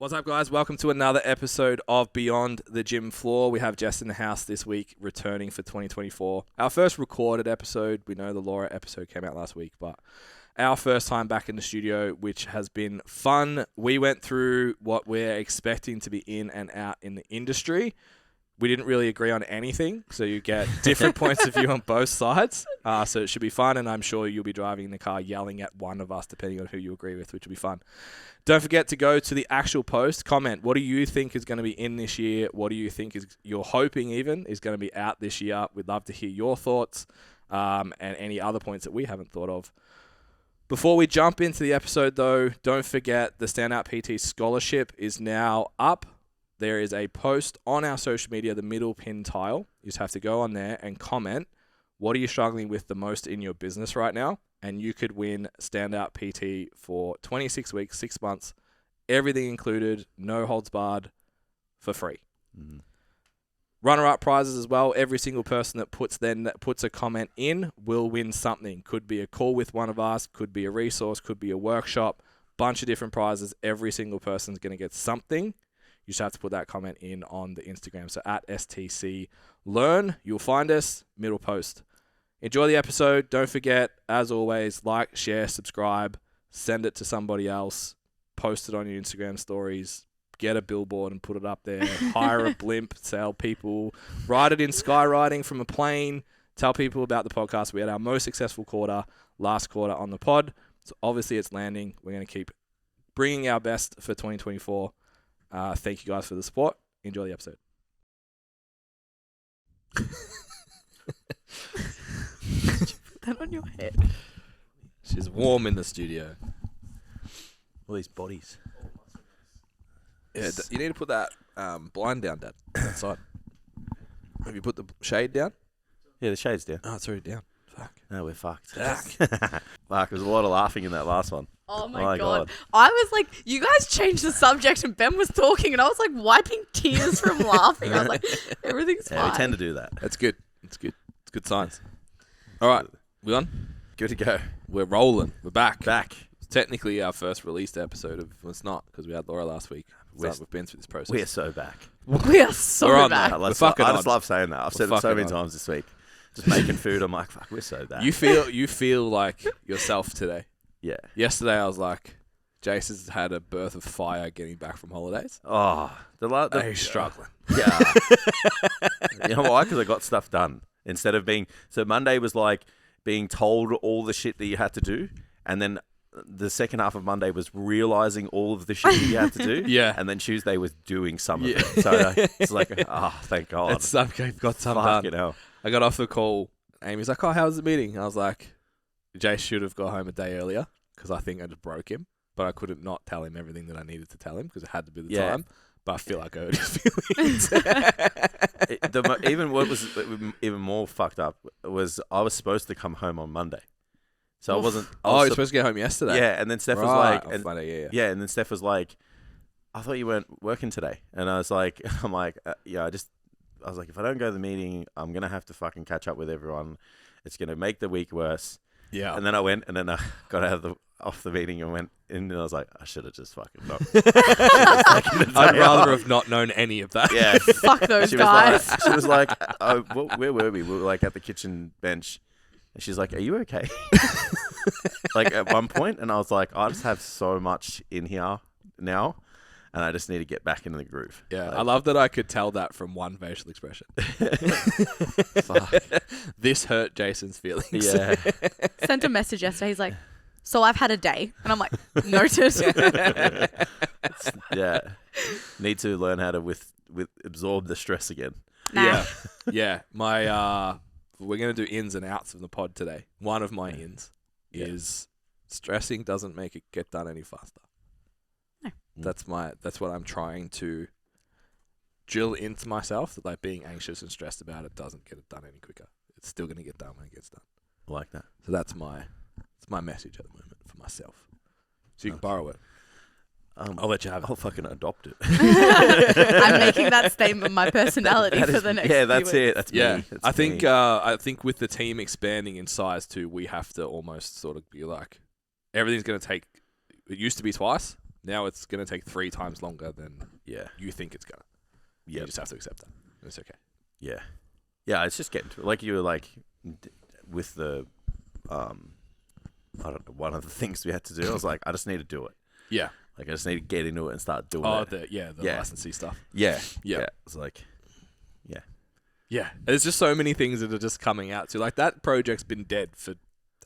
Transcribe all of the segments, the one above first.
What's up, guys? Welcome to another episode of Beyond the Gym Floor. We have Jess in the house this week, returning for 2024. Our first recorded episode. We know the Laura episode came out last week, but our first time back in the studio, which has been fun. We went through what we're expecting to be in and out in the industry. We didn't really agree on anything, so you get different points of view on both sides. So it should be fun, and I'm sure you'll be driving in the car yelling at one of us, depending on who you agree with, which will be fun. Don't forget to go to the actual post, comment. What do you think is going to be in this year? What do you think you're hoping even is going to be out this year? We'd love to hear your thoughts and any other points that we haven't thought of. Before we jump into the episode, though, don't forget the Standout PT Scholarship is now up. There is a post on our social media, the middle pin tile. You just have to go on there and comment, what are you struggling with the most in your business right now? And you could win Standout PT for 26 weeks, 6 months, everything included, no holds barred, for free. Mm-hmm. Runner-up prizes as well. Every single person that puts a comment in will win something. Could be a call with one of us, could be a resource, could be a workshop, bunch of different prizes. Every single person's going to get something. You just have to put that comment in on the Instagram. So at STC Learn, you'll find us, middle post. Enjoy the episode. Don't forget, as always, like, share, subscribe, send it to somebody else, post it on your Instagram stories, get a billboard and put it up there, hire a blimp, tell people, write it in skywriting from a plane, tell people about the podcast. We had our most successful quarter last quarter on the pod. So obviously it's landing. We're going to keep bringing our best for 2024. Thank you guys for the support. Enjoy the episode. That on your head. She's warm in the studio. All these bodies. Yeah, you need to put that blind down, Dad. Outside. Have you put the shade down? Yeah, the shade's down. Oh, it's already down. Fuck. No, we're fucked. Fuck. Fuck, there's a lot of laughing in that last one. Oh my God. I was like, you guys changed the subject and Ben was talking and I was like wiping tears from laughing. I was like, everything's fine. Yeah, we tend to do that. That's good. It's good. It's good signs. All right. We on? Good to go. We're rolling. We're back. Back. It's technically our first released episode of... Well, it's not, because we had Laura last week. We've been through this process. We're so back. We are so We're on back. that. I just love saying that. I've said it so many times this week. Just making food. I'm like, fuck, we're so back. You feel like yourself today. Yeah. Yesterday I was like, Jason's had a birth of fire getting back from holidays. Oh. He's struggling. Yeah. You know why? Because I got stuff done. Instead of being... So Monday was like being told all the shit that you had to do. And then the second half of Monday was realizing all of the shit that you had to do. Yeah. And then Tuesday was doing some of it. So it's like, thank God. It's okay, got some Fucking done. hell. I got off the call. Amy's like, oh, how was the meeting? I was like, Jay should have got home a day earlier because I think I just broke him. But I couldn't not tell him everything that I needed to tell him because it had to be the time. But I feel like I hurt his feelings. Even what was even more fucked up was I was supposed to come home on Monday. So I wasn't... you're supposed to get home yesterday? Yeah, and then Steph was like... And then Steph was like, I thought you weren't working today. And I was like, I was like, if I don't go to the meeting, I'm going to have to fucking catch up with everyone. It's going to make the week worse. Yeah. And then I went and then I got off the meeting and went in and I was like, I should have just fucking not. I'd rather have not known any of that. Yeah. Fuck those guys. She was like, oh, where were we? We were like at the kitchen bench. And she's like, are you okay? Like at one point, and I was like, I just have so much in here now, and I just need to get back into the groove. Yeah, like, I love that I could tell that from one facial expression. Fuck. This hurt Jason's feelings. Yeah. Sent a message yesterday. He's like, so I've had a day. And I'm like, noted. Yeah. Need to learn how to absorb the stress again. Nah. Yeah. We're going to do ins and outs of the pod today. One of my ins is stressing doesn't make it get done any faster. No. That's what I'm trying to drill into myself, that like being anxious and stressed about it doesn't get it done any quicker. It's still going to get done when it gets done. I like that. So that's my message at the moment for myself. So you can borrow it. I'll let you have it. I'll fucking adopt it. I'm making that statement my personality for the next Yeah, that's few it. weeks. That's yeah. me. That's I think me. I think with the team expanding in size too, we have to almost sort of be like, everything's going to take. It used to be twice. Now it's going to take 3 times longer than Yeah. you think it's going to. Yeah. You just have to accept that. It's okay. Yeah. Yeah, it's just getting to it. Like you were like with the I don't know, one of the things we had to do, I was like, I just need to do it. Yeah. Like I just need to get into it and start doing it. The Yeah. licensee stuff. Yeah. Yeah. It's like Yeah. There's just so many things that are just coming out. So like that project's been dead for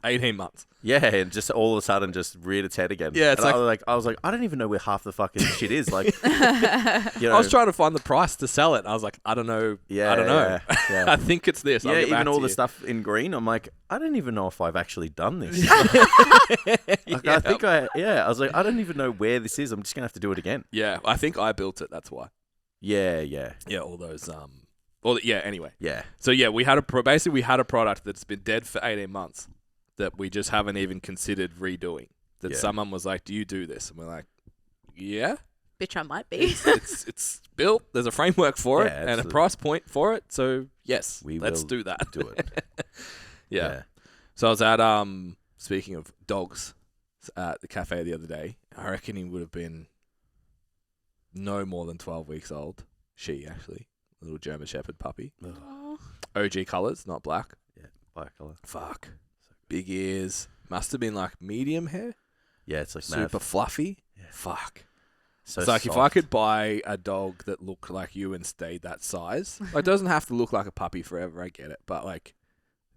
18 months. yeah, and just all of a sudden just reared its head again. Yeah, it's and like- I was like, I don't even know where half the fucking shit is. Like, you know, I was trying to find the price to sell it. I was like, I don't know. Yeah, I don't know. yeah. I think it's this. I'll yeah, get back even to all the you. stuff in green, I'm like, I don't even know if I've actually done this. Like, I think I was like, I don't even know where this is. I'm just gonna have to do it again. Yeah, I think I built it. That's why. Yeah. Yeah, all those anyway. Yeah. So yeah, we had a product that's been dead for 18 months that we just haven't even considered redoing. That Yeah. someone was like, "Do you do this?" And we're like, "Yeah." Bitch, I might be. It's built. There's a framework for it Yeah, and a it's price point for it. So yes, let's will do that. Do it. Yeah. So I was at speaking of dogs at the cafe the other day. I reckon he would have been no more than 12 weeks old. She actually, little German Shepherd puppy. Aw. OG colours, not black. Yeah. Black color. Fuck. Big ears. Must have been like medium hair. Yeah, it's like Super fluffy. Yeah. Fuck. So It's like if I soft. could buy a dog that looked like you and stayed that size. Like, it doesn't have to look like a puppy forever. I get it, but like,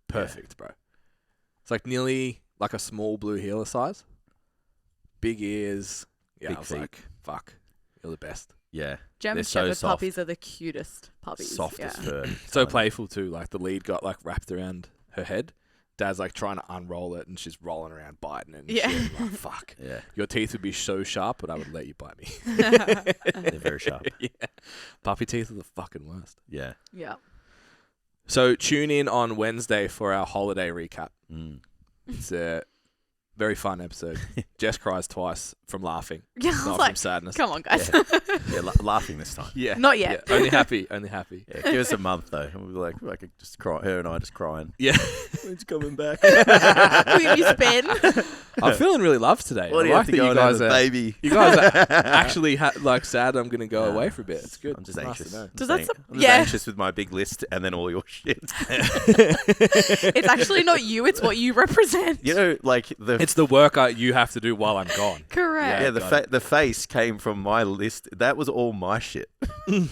perfect, bro. It's like nearly like a small blue heeler size. Big ears. Yeah, Big I was feet. like, fuck, you're the best. Yeah. German They're so Shepherd soft. puppies are the cutest puppies. Soft yeah. as fur. So playful too. Like the lead got like wrapped around her head. Dad's like trying to unroll it, and she's rolling around biting it. And Yeah. shit. I'm like, fuck. Yeah. Your teeth would be so sharp, but I would let you bite me. They're very sharp. Yeah. Puppy teeth are the fucking worst. Yeah. Yeah. So tune in on Wednesday for our holiday recap. Mm. It's a very fun episode. Jess cries twice from laughing, Yeah, I not was from like, sadness. come on, guys. Yeah, laughing this time. Yeah. Not yet. Yeah, only happy. Only happy. Yeah, give us a month though. And we'll be like just cry. Her and I just crying. Yeah. When's coming back? Will you miss Ben? I'm feeling really loved today. What do I you like have to that go you and have guys a are, baby? you guys are actually like sad I'm going to go away for a bit. It's good. I'm just Nice anxious. to know. I'm Does just that ang- sup- I'm just yeah. anxious with my big list and then all your shit. It's actually not you, it's what you represent. You know, like It's the work you have to do while I'm gone. Correct. yeah, got it. the face came from my list. That was all my shit. Then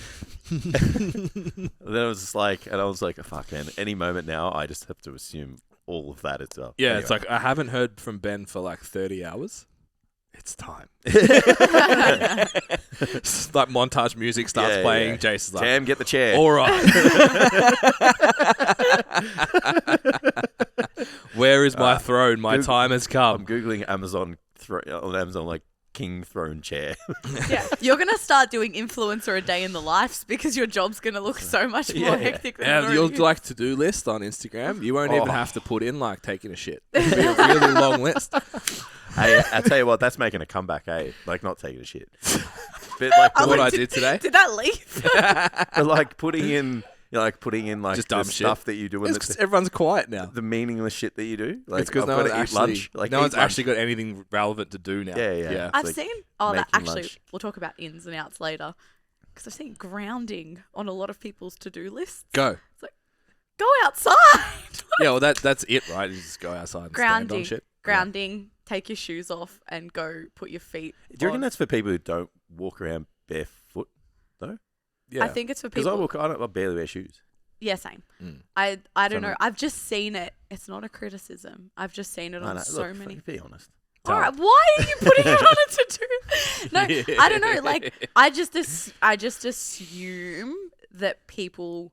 it was just like, and I was like, fuck, man. Any moment now, I just have to assume all of that as well. Yeah, it's Anyway. like I haven't heard from Ben for like 30 hours. It's time. It's like montage music starts Yeah, playing. yeah. Jason's like, Jam, get the chair. all right. Where is my throne? My Google- time has I'm come. googling Amazon on Amazon like king throne chair. Yeah. You're going to start doing influencer a day in the lives because your job's going to look so much more Yeah. hectic than Yeah, it your already is. like to-do list on Instagram, you won't even Oh. have to put in like taking a shit. It'll be a really long list. Hey, I tell you what, that's making a comeback. Hey, like not taking a shit, but like I What like, I did today. Did that leave? but like putting in, like Just the dumb shit. stuff that you do in It's 'cause everyone's quiet now. the meaningless shit that you do. Like It's because I've no gotta one's eat actually lunch. Like no eat one's lunch. actually got anything relevant to do now. Yeah. I've like seen. Oh, that making actually, lunch. we'll talk about ins and outs later. Because I've seen grounding on a lot of people's to-do lists. Go. Go outside. Yeah, well that's it, right? You just go outside and stand on Grounding. shit. Grounding. Take your shoes off and go put your feet. Do you reckon on. that's for people who don't walk around barefoot? Yeah. I think it's for Because people. I barely wear shoes. Yeah, same. Mm. I don't So know. I've just seen it. It's not a criticism. I've just seen it on so look, many. Be honest. All right, why are you putting it on a to-do? No, I don't know. Like, I just assume that people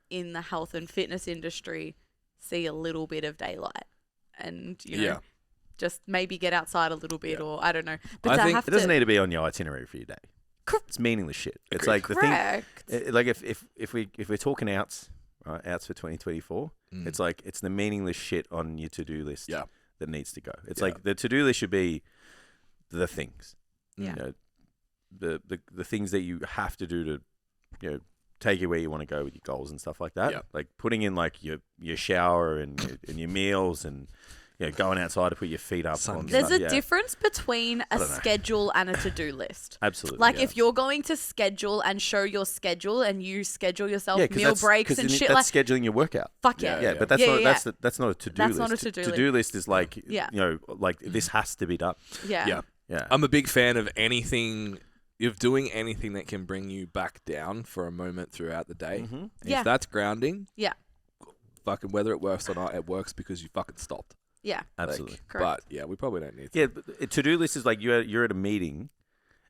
in the health and fitness industry see a little bit of daylight, and you know, Yeah. just maybe get outside a little bit, Yeah. or I don't know. I But to think have It doesn't to need to be on your itinerary for your day. Cor- It's meaningless shit. It's Agreed. like the thing. correct. Like if we're talking outs, right? Outs for 2024. Mm. It's like it's the meaningless shit on your to-do list. Yeah. That needs to go. It's Yeah. like the to-do list should be the things. Yeah. You know, the things that you have to do to, you know, take you where you want to go with your goals and stuff like that. Yeah. Like putting in like your shower and your meals and, going outside to put your feet up. On There's stuff. a difference between a schedule and a to-do list. Absolutely. Like if you're going to schedule and show your schedule and you schedule yourself meal breaks and shit, that's scheduling your workout. Fuck yeah. Yeah, but that's not a to-do That's list. not a to-do list. To-do list is like, like this has to be done. Yeah. I'm a big fan of anything. You're doing anything that can bring you back down for a moment throughout the day. Mm-hmm. And if that's grounding, fucking whether it works or not, it works because you fucking stopped. Yeah. Absolutely. Correct. But we probably don't need to. Yeah, a to-do list is like you're at a meeting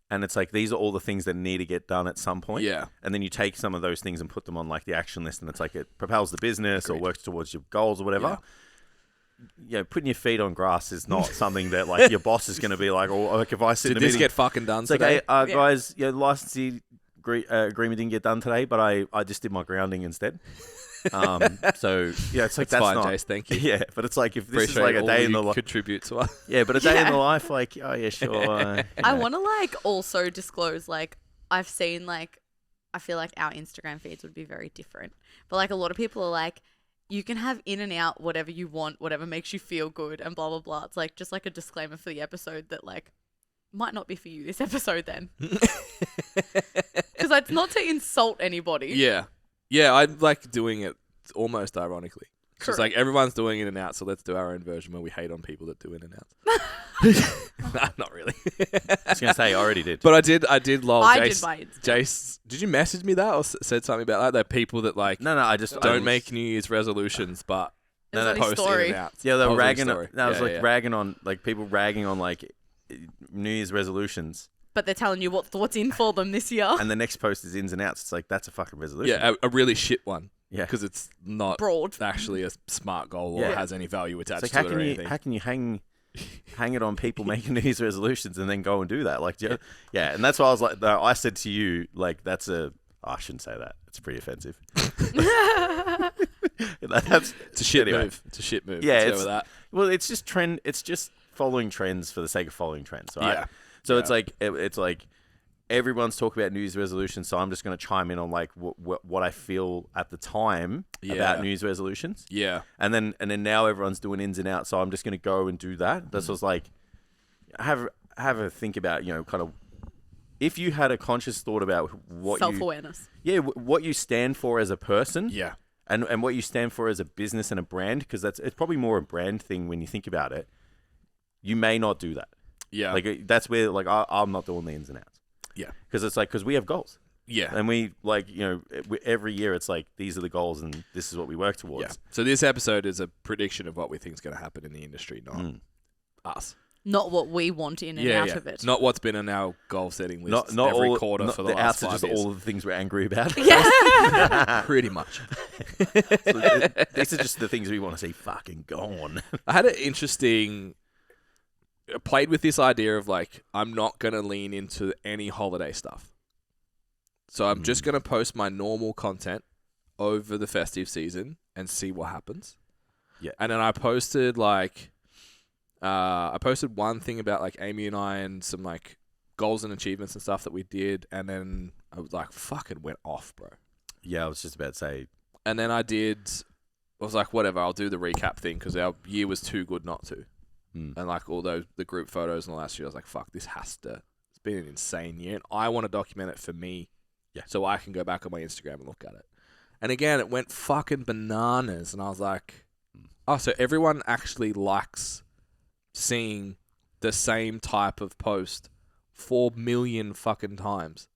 and it's like these are all the things that need to get done at some point. Yeah. And then you take some of those things and put them on like the action list and it's like it propels the business or works towards your goals or whatever. Yeah, putting your feet on grass is not something that like your boss is going to be like, oh, like if I sit in a meeting, get fucking done it's today? like, hey, guys, licensing agreement didn't get done today, but I just did my grounding instead. So it's like that's fine, not, Jace, thank you. Yeah, but it's like if this Appreciate is like a all day in you the life, contribute to us. yeah, but a day in the life, like sure. I want to like also disclose like I've seen like I feel like our Instagram feeds would be very different, but like a lot of people are like, you can have in and out whatever you want, whatever makes you feel good, and blah blah blah. It's like just like a disclaimer for the episode that like might not be for you this episode then, because it's not to insult anybody. Yeah, I like doing it almost ironically. It's Correct. like everyone's doing in and out, so let's do our own version where we hate on people that do in and outs. Nah, not really. I was gonna say I already did, But I did lol. I Jace, did my Insta. Jace, did you message me that or said something about that? That people that like no, I just don't make New Year's resolutions, but It was on his post story. in and outs. Yeah, they Oh, were it was on ragging. story. That was Yeah, like yeah. ragging on like people ragging on like New Year's resolutions, But they're telling you what's in for them this year. and the next post is ins and outs. It's like that's a fucking resolution. Yeah, a really shit one. Yeah. because it's not Broad. actually a smart goal or Yeah. has any value attached It's like to it or anything. how can you hang it on people making New Year's resolutions and then go and do that? Like, yeah, and that's why I was like, no, I said to you, like, I shouldn't say that. It's pretty offensive. It's a shit anyway. move. It's a shit move. Yeah, Let's go it's with that. Well, it's just trend. It's just following trends for the sake of following trends, right? Yeah. So Yeah. it's like everyone's talking about New Year's resolutions, so I'm just going to chime in on like what I feel at the time about New Year's resolutions. Yeah. And then now everyone's doing ins and outs, so I'm just going to go and do that. That's what's like have a think about, kind of if you had a conscious thought about what Self-awareness. what you stand for as a person. Yeah. And what you stand for as a business and a brand, because it's probably more a brand thing when you think about it. You may not do that. Yeah. Like that's where like I'm not doing the ins and outs. Yeah. Because it's like, because we have goals. Yeah. And we like, every year it's like, these are the goals and this is what we work Yeah. towards. So this episode is a prediction of what we think is going to happen in the industry, not us. Not what we want in and out of it. Not what's been on our goal setting list Not every all, quarter not for the last outs are 5 just years. all of the things we're angry about. Yeah. Pretty much. So these are just the things we want to see fucking gone. I had an interesting... I played with this idea of like, I'm not going to lean into any holiday stuff. So I'm just going to post my normal content over the festive season and see what happens. Yeah. And then I posted like... I posted one thing about like Amy and I and some like goals and achievements and stuff that we did, and then I was like, fucking went off, bro. Yeah, I was just about to say. And then I was like, whatever, I'll do the recap thing because our year was too good not to. And like all the group photos and all that shit, I was like, fuck, it's been an insane year, and I want to document it for me, so I can go back on my Instagram and look at it. And again, it went fucking bananas, and I was like, oh, so everyone actually likes seeing the same type of post 4 million fucking times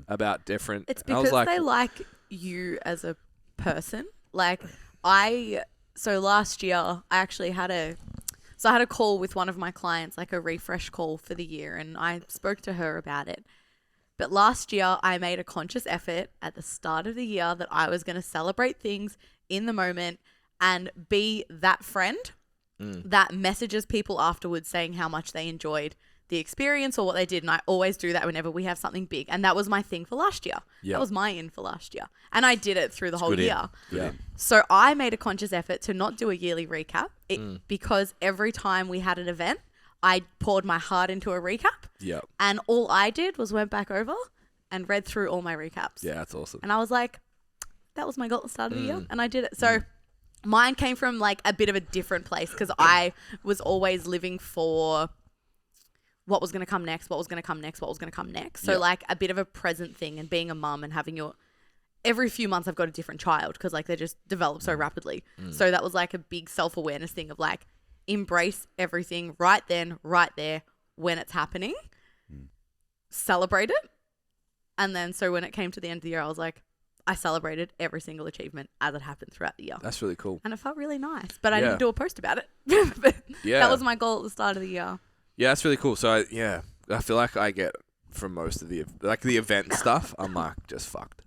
about different. It's and I because was like, they like you as a person. Like so last year I actually had a call with one of my clients, like a refresh call for the year, and I spoke to her about it. But last year I made a conscious effort at the start of the year that I was going to celebrate things in the moment and be that friend that messages people afterwards saying how much they enjoyed the experience or what they did. And I always do that whenever we have something big. And that was my thing for last year. Yep. That was my in for last year. And I did it through the whole good year. yeah, So I made a conscious effort to not do a yearly recap because every time we had an event, I poured my heart into a recap. yeah, And all I did was went back over and read through all my recaps. yeah, that's awesome. And I was like, that was my goal at the start of the year. And I did it. So Mine came from like a bit of a different place because I was always living for what was going to come next, what was going to come next, what was going to come next. So like a bit of a present thing, and being a mum and having every few months I've got a different child because like they just develop so rapidly. So that was like a big self-awareness thing of like embrace everything right then, right there when it's happening, celebrate it. And then so when it came to the end of the year, I was like, I celebrated every single achievement as it happened throughout the year. That's really cool. And it felt really nice. But I didn't do a post about it. But that was my goal at the start of the year. Yeah, that's really cool. So, I feel like I get from most of the event stuff, I'm like, just fucked.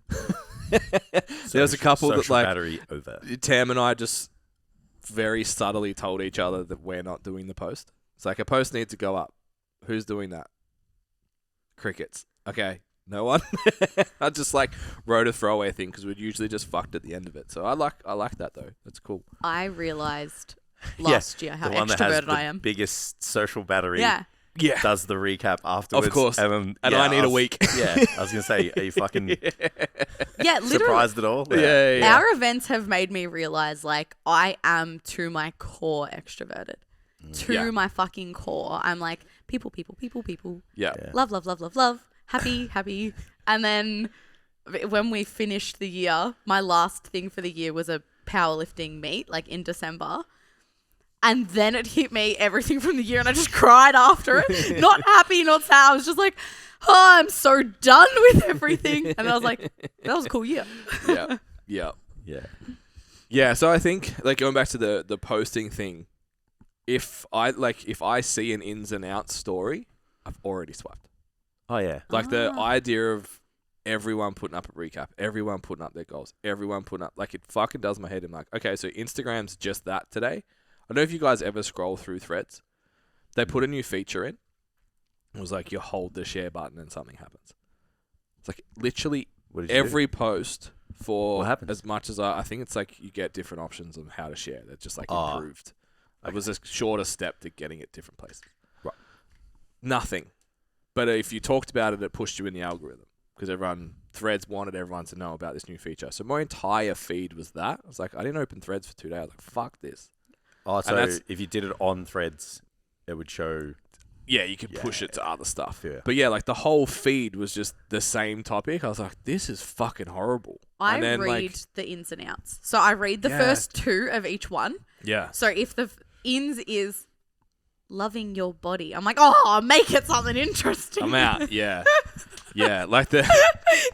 There's a couple that like, battery over. Tam and I just very subtly told each other that we're not doing the post. It's like a post needs to go up. Who's doing that? Crickets. Okay. No one. I just like wrote a throwaway thing because we'd usually just fucked at the end of it. So I like that though. That's cool. I realized last year how extroverted I am. Biggest social battery. Yeah. Does the recap afterwards. Of course. And I need a week. Yeah. I was gonna say, are you fucking literally surprised at all? Yeah. Our events have made me realize like I am to my core extroverted. To my fucking core. I'm like people. Yeah. Love. Happy. And then when we finished the year, my last thing for the year was a powerlifting meet, like in December. And then it hit me everything from the year, and I just cried after it. Not happy, not sad. I was just like, oh, I'm so done with everything. And I was like, that was a cool year. Yeah. So I think like going back to the posting thing, if I see an ins and outs story, I've already swiped. Oh yeah. Like the idea of everyone putting up a recap, everyone putting up their goals, everyone putting up, like it fucking does my head. I'm like, okay, so Instagram's just that today. I don't know if you guys ever scroll through Threads. They put a new feature in. It was like you hold the share button and something happens. It's like literally every post for as much as I think it's like you get different options on how to share. They're just like improved. Okay. It was a shorter step to getting it different places. Right. Nothing. But if you talked about it, it pushed you in the algorithm because Threads wanted everyone to know about this new feature. So my entire feed was that. I was like, I didn't open Threads for 2 days. I was like, fuck this. Oh, so if you did it on Threads, it would show... Yeah, you could push it to other stuff. Yeah. But yeah, like the whole feed was just the same topic. I was like, this is fucking horrible. I read the ins and outs. So I read the first 2 of each one. Yeah. So if the ins is loving your body, I'm like, oh, make it something interesting. I'm out. Yeah. Yeah, like the...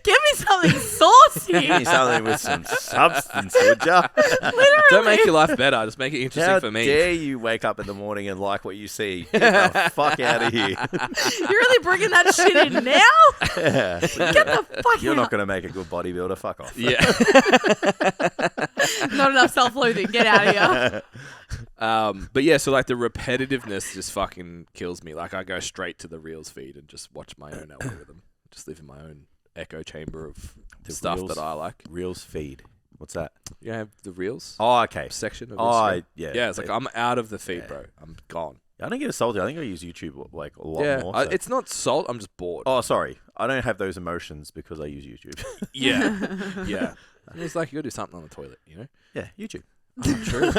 Give me something saucy. Give me something with some substance, would ya? Literally. Don't make your life better. Just make it interesting for me. How dare you wake up in the morning and like what you see? Get the fuck out of here. You're really bringing that shit in now? Yeah. Get the fuck out. You're not going to make a good bodybuilder. Fuck off. Yeah. Not enough self-loathing. Get out of here. But yeah, so like the repetitiveness just fucking kills me. Like I go straight to the Reels feed and just watch my own algorithm. Just live in my own echo chamber of stuff that I like. Reels feed. What's that? You have the Reels okay. section of Instagram. Yeah, it's like I'm out of the feed, bro. I'm gone. I don't get salty. I think I use YouTube like a lot more. So. It's not salt. I'm just bored. Oh, sorry. I don't have those emotions because I use YouTube. Yeah. And it's like you gotta do something on the toilet, you know? Yeah, YouTube. Oh, true.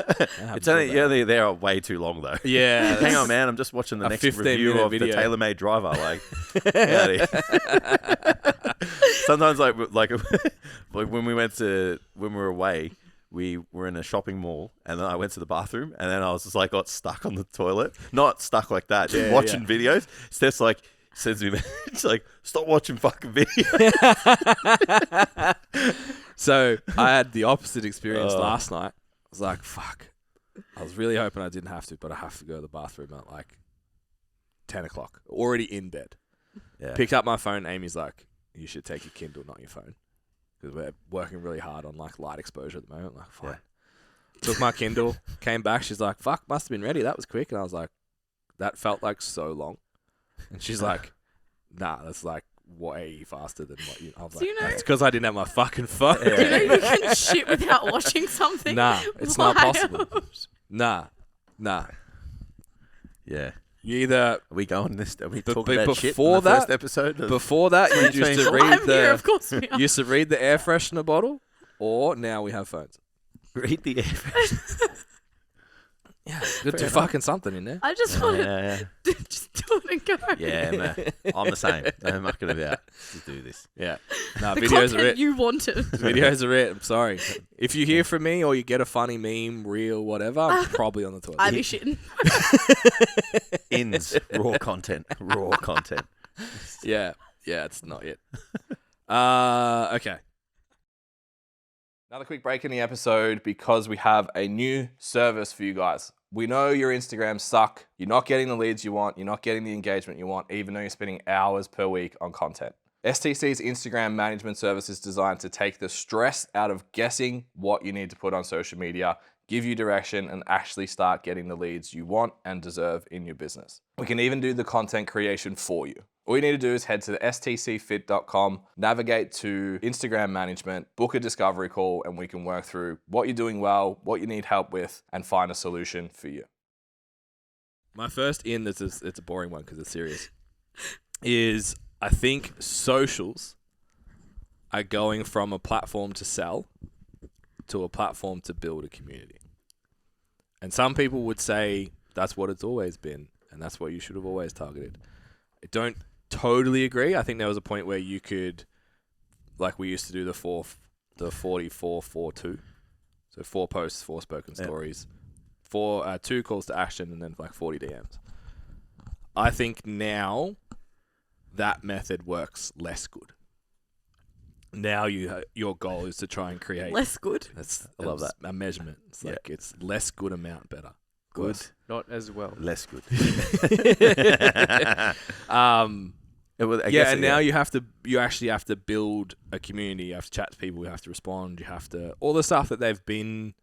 It's only there way too long though. Yeah. Hang on, man. I'm just watching the next review of the TaylorMade driver. Like, sometimes like when we were away, we were in a shopping mall, and then I went to the bathroom, and then I was just like got stuck on the toilet. Not stuck like that, just watching videos. Steph's like sends me it's like stop watching fucking videos. So I had the opposite experience last night. I was like, fuck. I was really hoping I didn't have to, but I have to go to the bathroom at like 10 o'clock. Already in bed. Yeah. Picked up my phone. Amy's like, you should take your Kindle, not your phone. Because we're working really hard on like light exposure at the moment. I'm like, fine. Yeah. Took my Kindle, came back. She's like, fuck, must have been ready. That was quick. And I was like, that felt like so long. And she's like, nah, that's like way faster than what you... I was like, it's because I didn't have my fucking phone. Do you know you can shit without watching something? Nah, it's not possible. Nah. Yeah. You either... Are we going this... Are we talking about shit in before the that, first episode? Before that, you used to read of course we are. used to read the air freshener bottle, or now we have phones. Read the air freshener. Yeah, good to fucking something in there. I just want to Yeah. just do it and go. Yeah, man. I'm the same. No mucking about. Just do this. Yeah. No, The videos are content it. you wanted. Videos are it. I'm sorry. If you hear from me or you get a funny meme, reel, whatever, I'm probably on the toilet. I'd be shitting. Ins. Raw content. Raw content. Yeah, it's not it. Okay. Another quick break in the episode because we have a new service for you guys. We know your Instagrams suck. You're not getting the leads you want. You're not getting the engagement you want, even though you're spending hours per week on content. STC's Instagram management service is designed to take the stress out of guessing what you need to put on social media, give you direction, and actually start getting the leads you want and deserve in your business. We can even do the content creation for you. All you need to do is head to the stcfit.com, navigate to Instagram management, book a discovery call, and we can work through what you're doing well, what you need help with, and find a solution for you. My first it's a boring one because it's serious, is I think socials are going from a platform to sell to a platform to build a community. And some people would say that's what it's always been, and that's what you should have always targeted. I don't totally agree. I think there was a point where you could, like we used to do the 44-4-2. So 4 posts, 4 spoken stories, 2 calls to action, and then like 40 DMs. I think now that method works less good. Now your goal is to try and create Less good. I love that. A measurement. It's like it's less good amount better. Good. Not as well. Less good. Now you actually have to build a community. You have to chat to people. You have to respond. You have to all the stuff that they've been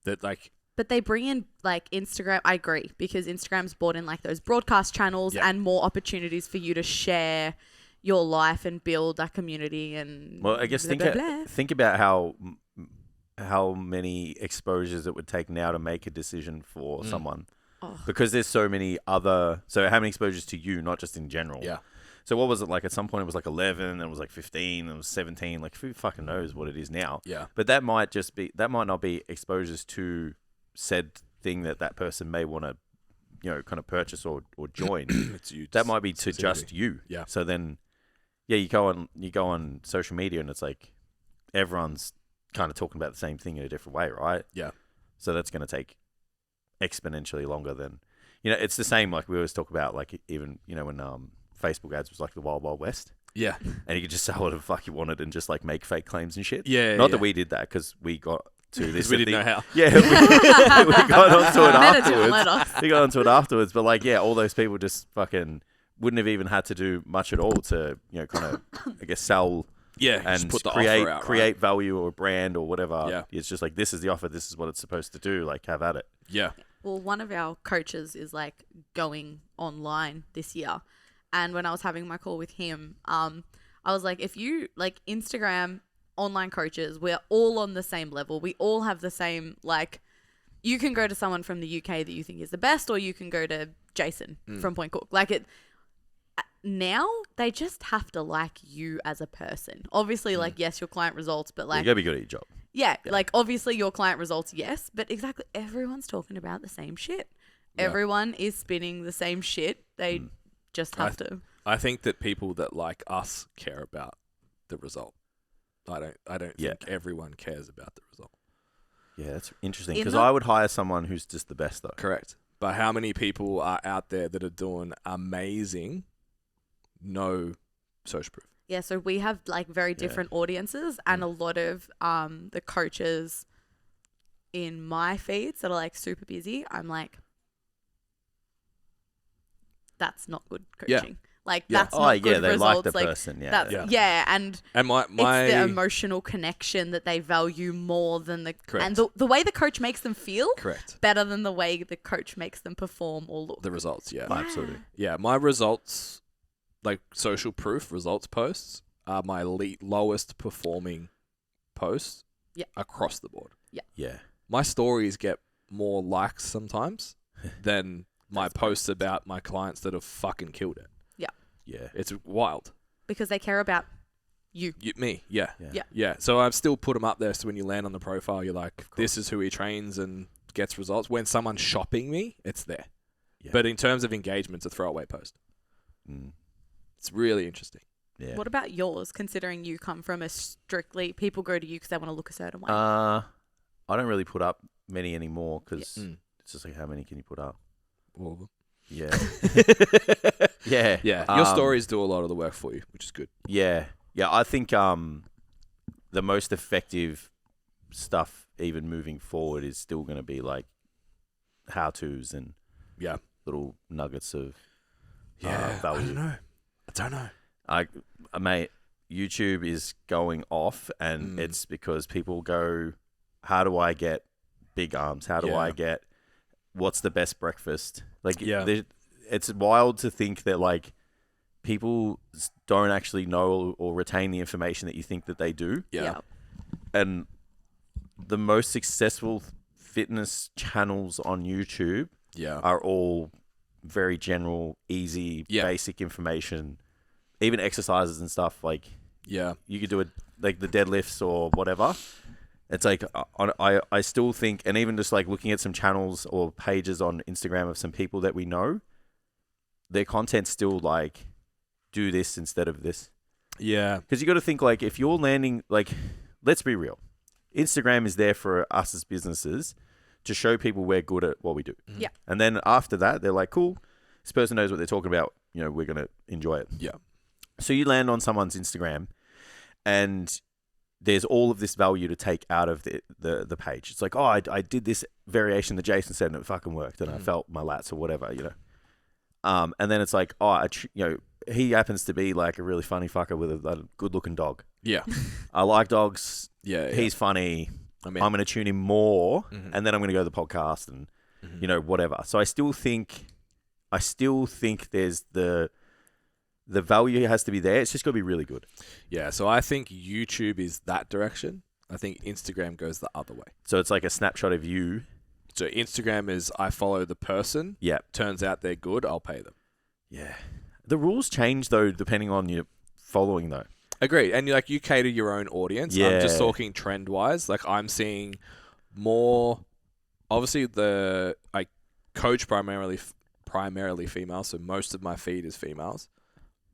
But they bring in like Instagram. I agree because Instagram's brought in like those broadcast channels and more opportunities for you to share your life and build that community. And well, I guess think about how many exposures it would take now to make a decision for someone. Because there's so many other... So how many exposures to you, not just in general? Yeah. So what was it like? At some point it was like 11, then it was like 15, then it was 17. Like who fucking knows what it is now? Yeah. But that might not be exposures to said thing that person may want to, kind of purchase or join. It's you. That might be to just you. Yeah. So then, you go on social media and it's like everyone's kind of talking about the same thing in a different way, right? Yeah. So that's going to take exponentially longer than, it's the same like we always talk about, like even, when Facebook ads was like the Wild Wild West. Yeah. And you could just say whatever the fuck you wanted and just like make fake claims and shit. Yeah. Not that we did that because we got to this. We didn't know how. Yeah. We got onto it Let afterwards. us. We got onto it afterwards. But like, all those people just fucking wouldn't have even had to do much at all to, kind of, I guess, sell Yeah. and just put the create offer out, create value or brand or whatever. Yeah. It's just like, this is the offer. This is what it's supposed to do. Like, have at it. Yeah. Well, one of our coaches is like going online this year. And when I was having my call with him, I was like, if you like Instagram online coaches, we're all on the same level. We all have the same, like, you can go to someone from the UK that you think is the best, or you can go to Jason from Point Cook. Like it, now they just have to like you as a person. Obviously, like, yes, your client results, but like, You gotta be good at your job. yeah, like obviously your client results, yes, but exactly everyone's talking about the same shit. Yeah. Everyone is spinning the same shit. They just have to. I think that people that like us care about the result. I don't think everyone cares about the result. Yeah, that's interesting. In Because the- I would hire someone who's just the best, though. Correct. But how many people are out there that are doing amazing, no social proof? Yeah, so we have like very different audiences, and a lot of the coaches in my feeds that are like super busy, I'm like, that's not good coaching. Yeah. Like Yeah. that's not good they results. like the like, person. Yeah. that's, Yeah. and And my it's the emotional connection that they value more than the Correct. and the way the coach makes them feel correct. better than the way the coach makes them perform or look. The results, yeah. Absolutely. Yeah, my results, like social proof results posts, are my lowest performing posts across the board. Yeah. My stories get more likes sometimes than my posts about my clients that have fucking killed it. Yeah. It's wild. Because they care about Me, yeah. Yeah. Yeah. So I've still put them up there. So when you land on the profile, you're like, this is who he trains and gets results. When someone's shopping me, it's there. Yeah. But in terms of engagement, it's a throwaway post. It's really interesting. Yeah. What about yours, considering you come from a strictly, people go to you because they want to look a certain way? I don't really put up many anymore because Mm. it's just like, how many can you put up? All of them. Yeah. Yeah. Yeah. Your stories do a lot of the work for you, which is good. Yeah. Yeah. I think the most effective stuff, even moving forward, is still going to be like how-tos and Yeah. little nuggets of Yeah. value. I don't know. Mate, YouTube is going off, and it's because people go, how do I get big arms? How do I get, what's the best breakfast? Like, it's wild to think that, like, people don't actually know or retain the information that you think that they do. Yeah. And the most successful fitness channels on YouTube are all very general, easy, basic information. Even exercises and stuff, like, you could do it, like the deadlifts or whatever. It's like, I still think, and even just like looking at some channels or pages on Instagram of some people that we know, their content's still like, do this instead of this. Yeah. Because you got to think, like, if you're landing, like, let's be real. Instagram is there for us as businesses to show people we're good at what we do. Yeah. And then after that, they're like, cool, this person knows what they're talking about. You know, we're going to enjoy it. Yeah. So you land on someone's Instagram and there's all of this value to take out of the page. It's like, oh, I did this variation that Jason said and it fucking worked and I felt my lats or whatever, you know. And then it's like, oh, you know, he happens to be like a really funny fucker with a good looking dog. Yeah. I like dogs. Yeah. He's funny. I'm going to tune him more and then I'm going to go to the podcast and, you know, whatever. So I still think there's the value has to be there. It's just got to be really good. Yeah, so I think YouTube is that direction. I think Instagram goes the other way. So it's like a snapshot of you. So Instagram is I follow the person. Yeah. Turns out they're good. I'll pay them. Yeah. The rules change, though, depending on your following, though. Agreed. And you cater your own audience. Yeah. I'm just talking trend-wise. Like, I'm seeing more... Obviously, I coach primarily females, so most of my feed is females.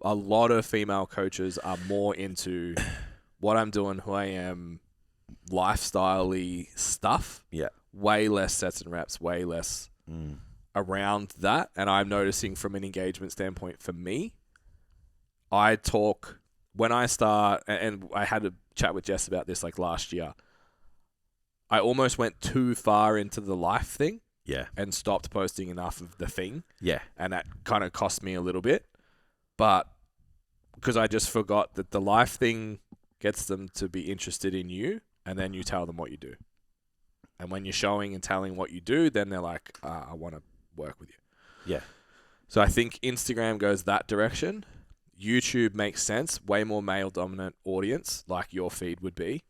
A lot of female coaches are more into what I'm doing, who I am, lifestyle-y stuff. Yeah. Way less sets and reps, way less around that. And I'm noticing from an engagement standpoint for me, I talk, when I start, and I had a chat with Jess about this like last year, I almost went too far into the life thing. Yeah. And stopped posting enough of the thing. Yeah. And that kind of cost me a little bit. But because I just forgot that the life thing gets them to be interested in you, and then you tell them what you do. And when you're showing and telling what you do, then they're like, I want to work with you. Yeah. So I think Instagram goes that direction. YouTube makes sense. Way more male-dominant audience, like your feed would be.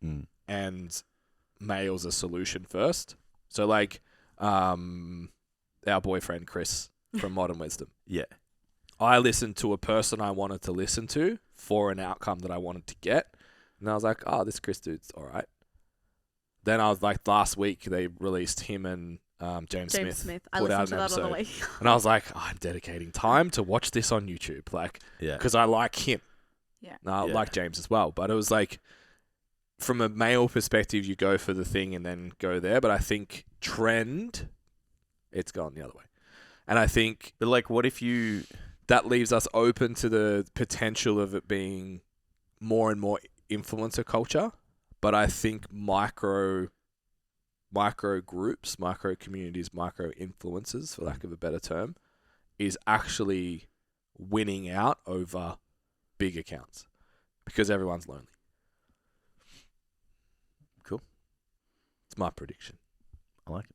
And male's a solution first. So like our boyfriend, Chris, from Modern Wisdom. Yeah. I listened to a person I wanted to listen to for an outcome that I wanted to get. And I was like, oh, this Chris dude's all right. Then I was like, last week they released him and James Smith. I listened to that on the way. And I was like, oh, I'm dedicating time to watch this on YouTube. Like, because I like him. Yeah. And I like James as well. But it was like, from a male perspective, you go for the thing and then go there. But I think trend, it's gone the other way. And I think... But like, what if you... That leaves us open to the potential of it being more and more influencer culture. But I think micro groups, micro communities, micro influencers, for lack of a better term, is actually winning out over big accounts because everyone's lonely. Cool. It's my prediction. I like it.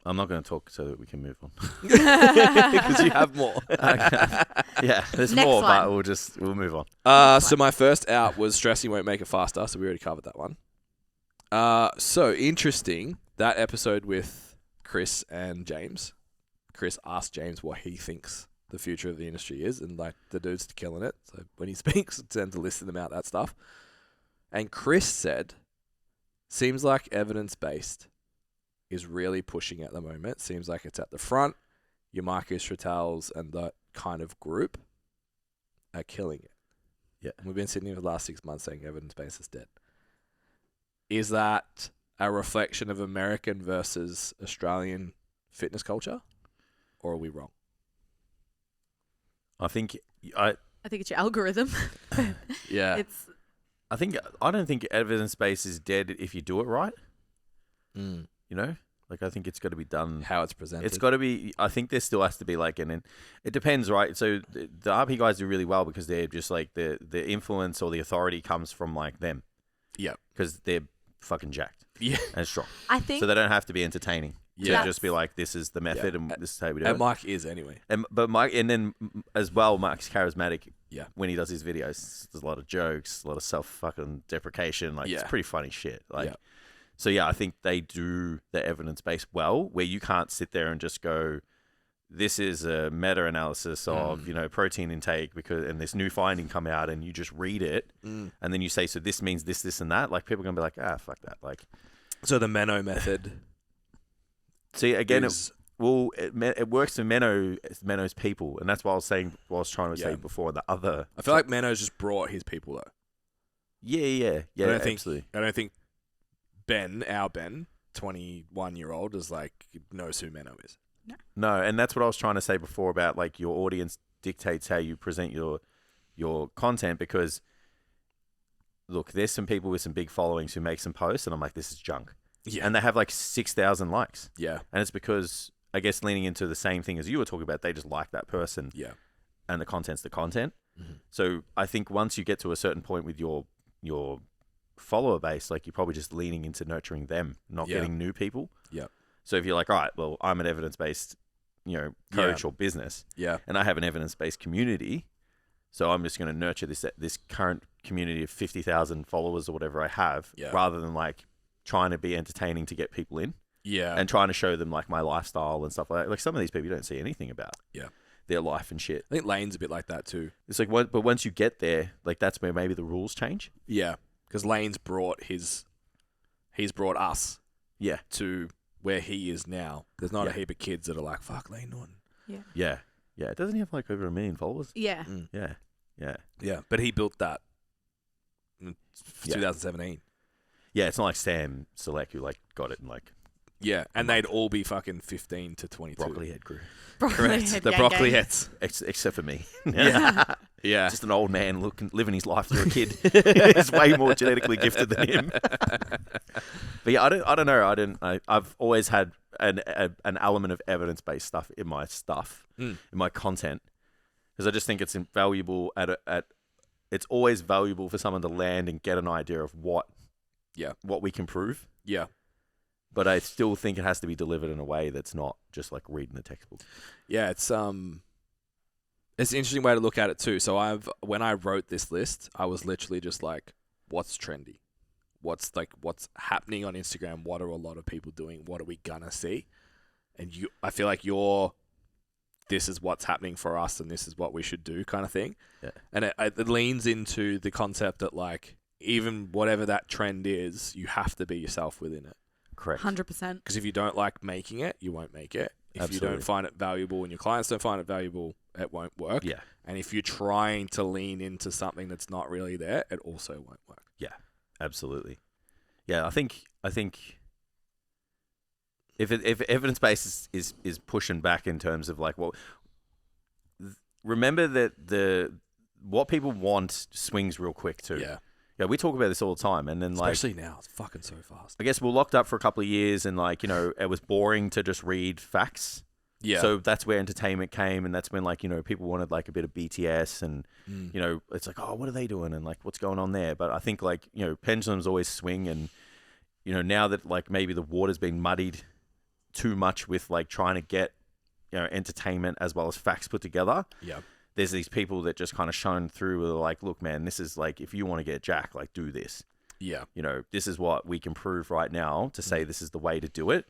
I'm not going to talk so that we can move on. Because you have more. Yeah, there's Next more, one. but we'll move on. So my first out was stressing won't make it faster, so we already covered that one. So interesting, that episode with Chris and James. Chris asked James what he thinks the future of the industry is, and like the dude's killing it. So when he speaks, tend to listen about that stuff. And Chris said, seems like evidence-based is really pushing at the moment. Seems like it's at the front. Your Marcus Rattels and that kind of group are killing it. Yeah. We've been sitting here for the last 6 months saying evidence-based is dead. Is that a reflection of American versus Australian fitness culture, or are we wrong? I think I think it's your algorithm. Yeah. I don't think evidence base is dead if you do it right. Mm. You know, like I think it's got to be done. How it's presented. It's got to be. I think there still has to be like it depends, right? So the RP guys do really well because they're just like the influence or the authority comes from like them. Yeah. Because they're fucking jacked. Yeah. And strong. I think So they don't have to be entertaining. Yeah. To just be like, this is the method and this is how we do it. And Mike is anyway. But Mike, and then as well, Mike's charismatic. Yeah. When he does his videos, there's a lot of jokes, a lot of self fucking deprecation. Like it's pretty funny shit. Like, so yeah, I think they do the evidence base well, where you can't sit there and just go, this is a meta analysis of protein intake and this new finding come out, and you just read it, and then you say, so this means this, this, and that. Like people are gonna be like, fuck that. Like, so the Menno method. See again, it works for Menno's people, and that's what I was saying. What I was trying to say before. The other, I feel like Menno's just brought his people though. Yeah. Absolutely. I don't think Ben, our Ben, 21-year-old, is like knows who Menno is. No, and that's what I was trying to say before about like your audience dictates how you present your content, because look, there's some people with some big followings who make some posts, and I'm like, this is junk. Yeah. And they have like 6,000 likes. Yeah. And it's because, I guess, leaning into the same thing as you were talking about, they just like that person. Yeah. And the content's the content. Mm-hmm. So I think once you get to a certain point with your follower base, like you're probably just leaning into nurturing them, not getting new people. Yeah. So if you're like, all right, well, I'm an evidence-based, coach or business. Yeah. And I have an evidence-based community. So I'm just going to nurture this current community of 50,000 followers or whatever I have, rather than like trying to be entertaining to get people in. Yeah. And trying to show them like my lifestyle and stuff like that. Like some of these people you don't see anything about. Yeah. Their life and shit. I think Lane's a bit like that too. It's like, but once you get there, like that's where maybe the rules change. Yeah. Because Lane's brought he's brought us to where he is now. There's not a heap of kids that are like, fuck Lane Norton. Yeah. Doesn't he have like over 1 million followers? Yeah. Yeah. But he built that in 2017. Yeah, it's not like Sam Selleck who like got it and like. Yeah, and they'd all be fucking 15 to 22. Broccoli head crew. Correct. The broccoli heads. Except for me. Yeah. Yeah. Just an old man living his life through a kid. He's way more genetically gifted than him. But yeah, I don't know. I've always had an element of evidence-based stuff in my in my content, because I just think it's invaluable it's always valuable for someone to land and get an idea of what we can prove. Yeah. But I still think it has to be delivered in a way that's not just like reading the textbook. Yeah, it's an interesting way to look at it too. So when I wrote this list, I was literally just like, what's trendy? What's happening on Instagram? What are a lot of people doing? What are we gonna see? And I feel like this is what's happening for us, and this is what we should do, kind of thing. Yeah. And it leans into the concept that like, even whatever that trend is, you have to be yourself within it. Correct. 100%. Because if you don't like making it, you won't make it. If you don't find it valuable and your clients don't find it valuable, it won't work. Yeah. And if you're trying to lean into something that's not really there, it also won't work. Yeah, absolutely. Yeah, I think if evidence base is pushing back in terms of like, well, remember that what people want swings real quick too. Yeah. Yeah, we talk about this all the time, and then especially now, it's fucking so fast. I guess we're locked up for a couple of years, and it was boring to just read facts. Yeah. So that's where entertainment came, and that's when people wanted like a bit of BTS, and it's like, oh, what are they doing, and like what's going on there? But I think pendulums always swing, and now that like maybe the water's been muddied too much with like trying to get entertainment as well as facts put together. Yeah. There's these people that just kind of shone through with like, look, man, this is like, if you want to get jacked, like do this. Yeah. This is what we can prove right now to say this is the way to do it.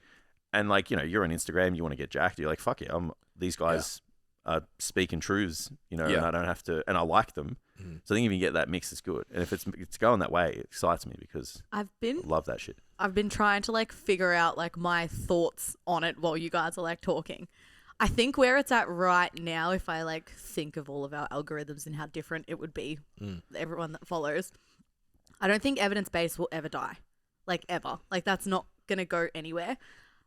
And like, you're on Instagram, you want to get jacked. You're like, fuck yeah, these guys are speaking truths, and Yeah. I don't have to, and I like them. So I think if you get that mix, it's good. And if it's going that way, it excites me because I love that shit. I've been trying to like figure out like my thoughts on it while you guys are like talking. I think where it's at right now, if I like think of all of our algorithms and how different it would be, everyone that follows, I don't think evidence-based will ever die. Like ever. Like that's not going to go anywhere.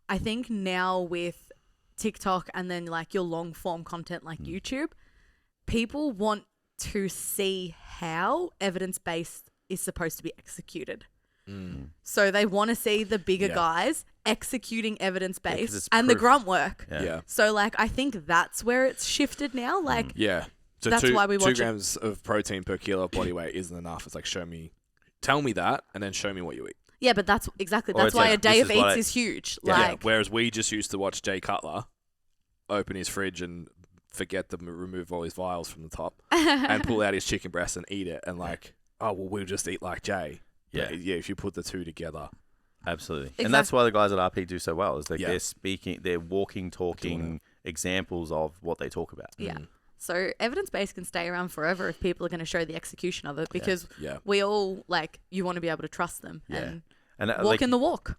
I think now with TikTok and then like your long form content like YouTube, people want to see how evidence-based is supposed to be executed. So they want to see the bigger guys executing evidence-based and the grunt work. Yeah. So like I think that's where it's shifted now. Like Yeah. So that's why we watch 2 grams of protein per kilo of body weight isn't enough. It's like tell me that and then show me what you eat. yeah, but that's exactly Or that's it's why like, a day this of is what eats I- is huge. Yeah. Like Whereas we just used to watch Jay Cutler open his fridge and forget to remove all his vials from the top and pull out his chicken breast and eat it and like, oh, well, we'll just eat like Jay. Yeah. But yeah, if you put the two together. Absolutely. And that's why the guys at RP do so well, is like Yeah. they're speaking, they're walking, talking examples of what they talk about. yeah. So evidence-based can stay around forever if people are going to show the execution of it because Yeah. we all like you want to be able to trust them and And walk like, in the walk.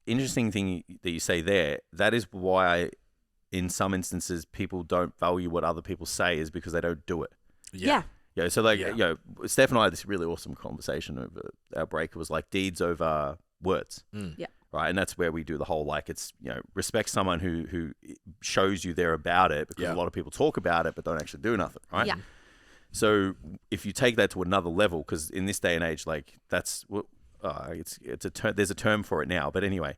interesting thing that you say there, that is why in some instances people don't value what other people say, is because they don't do it. Yeah. Yeah, so like, Yeah. Steph and I had this really awesome conversation over our break. It was like deeds over words. Yeah. Right. And that's where we do the whole, like, it's, respect someone who shows you they're about it, because Yeah. a lot of people talk about it but don't actually do nothing. Right. Yeah. So if you take that to another level, because in this day and age, like that's what it's there's a term for it now. But anyway,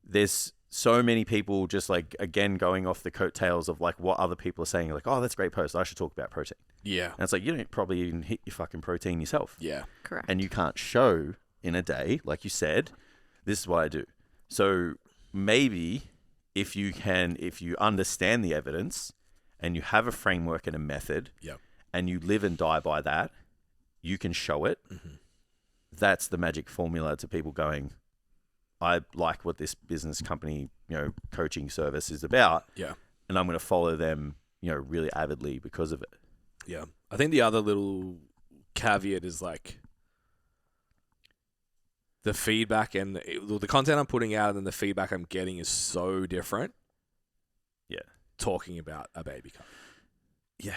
there's so many people just like, again, going off the coattails of like what other people are saying, like, oh, that's a great post, I should talk about protein. Yeah. And it's like, you don't probably even hit your fucking protein yourself. Yeah. Correct. And you can't show in a day, like you said, this is what I do. So maybe if you understand the evidence and you have a framework and a method, Yeah. and you live and die by that, you can show it. That's the magic formula to people going, I like what this business company, coaching service is about. Yeah. And I'm going to follow them, really avidly because of it. Yeah. I think the other little caveat is like the feedback and the content I'm putting out and the feedback I'm getting is so different. Yeah. Talking about a baby cut. Yeah.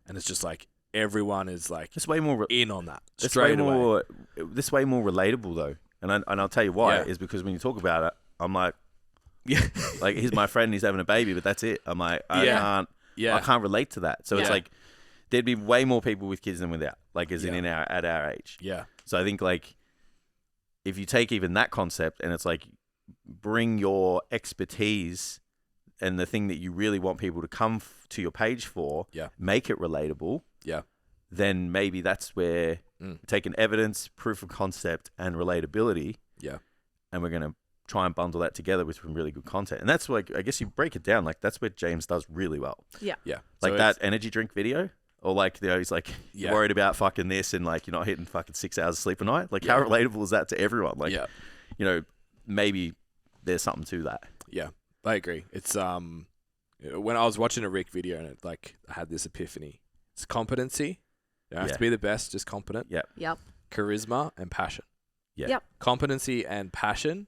And it's just like everyone is like It's way more in on that It's straight away. This way more relatable though, and I'll tell you why. Yeah. Is because when you talk about it, I'm like, Yeah. like here's my friend, he's having a baby, but that's it. I'm like, I Yeah. can't relate to that. So it's Yeah. like there'd be way more people with kids than without, like as Yeah. in at our age. Yeah. So I think like if you take even that concept and it's like bring your expertise and the thing that you really want people to come to your page for, make it relatable. Yeah. Then maybe that's where taking evidence, proof of concept, and relatability. Yeah. And we're going to try and bundle that together with some really good content. And that's like, I guess you break it down, like that's where James does really well. Yeah. Yeah. Like So that energy drink video, or like, he's like Yeah. worried about fucking this and like you're not hitting fucking 6 hours of sleep a night. Like how relatable is that to everyone? Like, maybe there's something to that. Yeah. I agree. It's when I was watching a Rick video and it like I had this epiphany. It's competency. You don't have to be the best, just competent. Yeah. Yep. Charisma and passion. Yeah. Yep. Competency and passion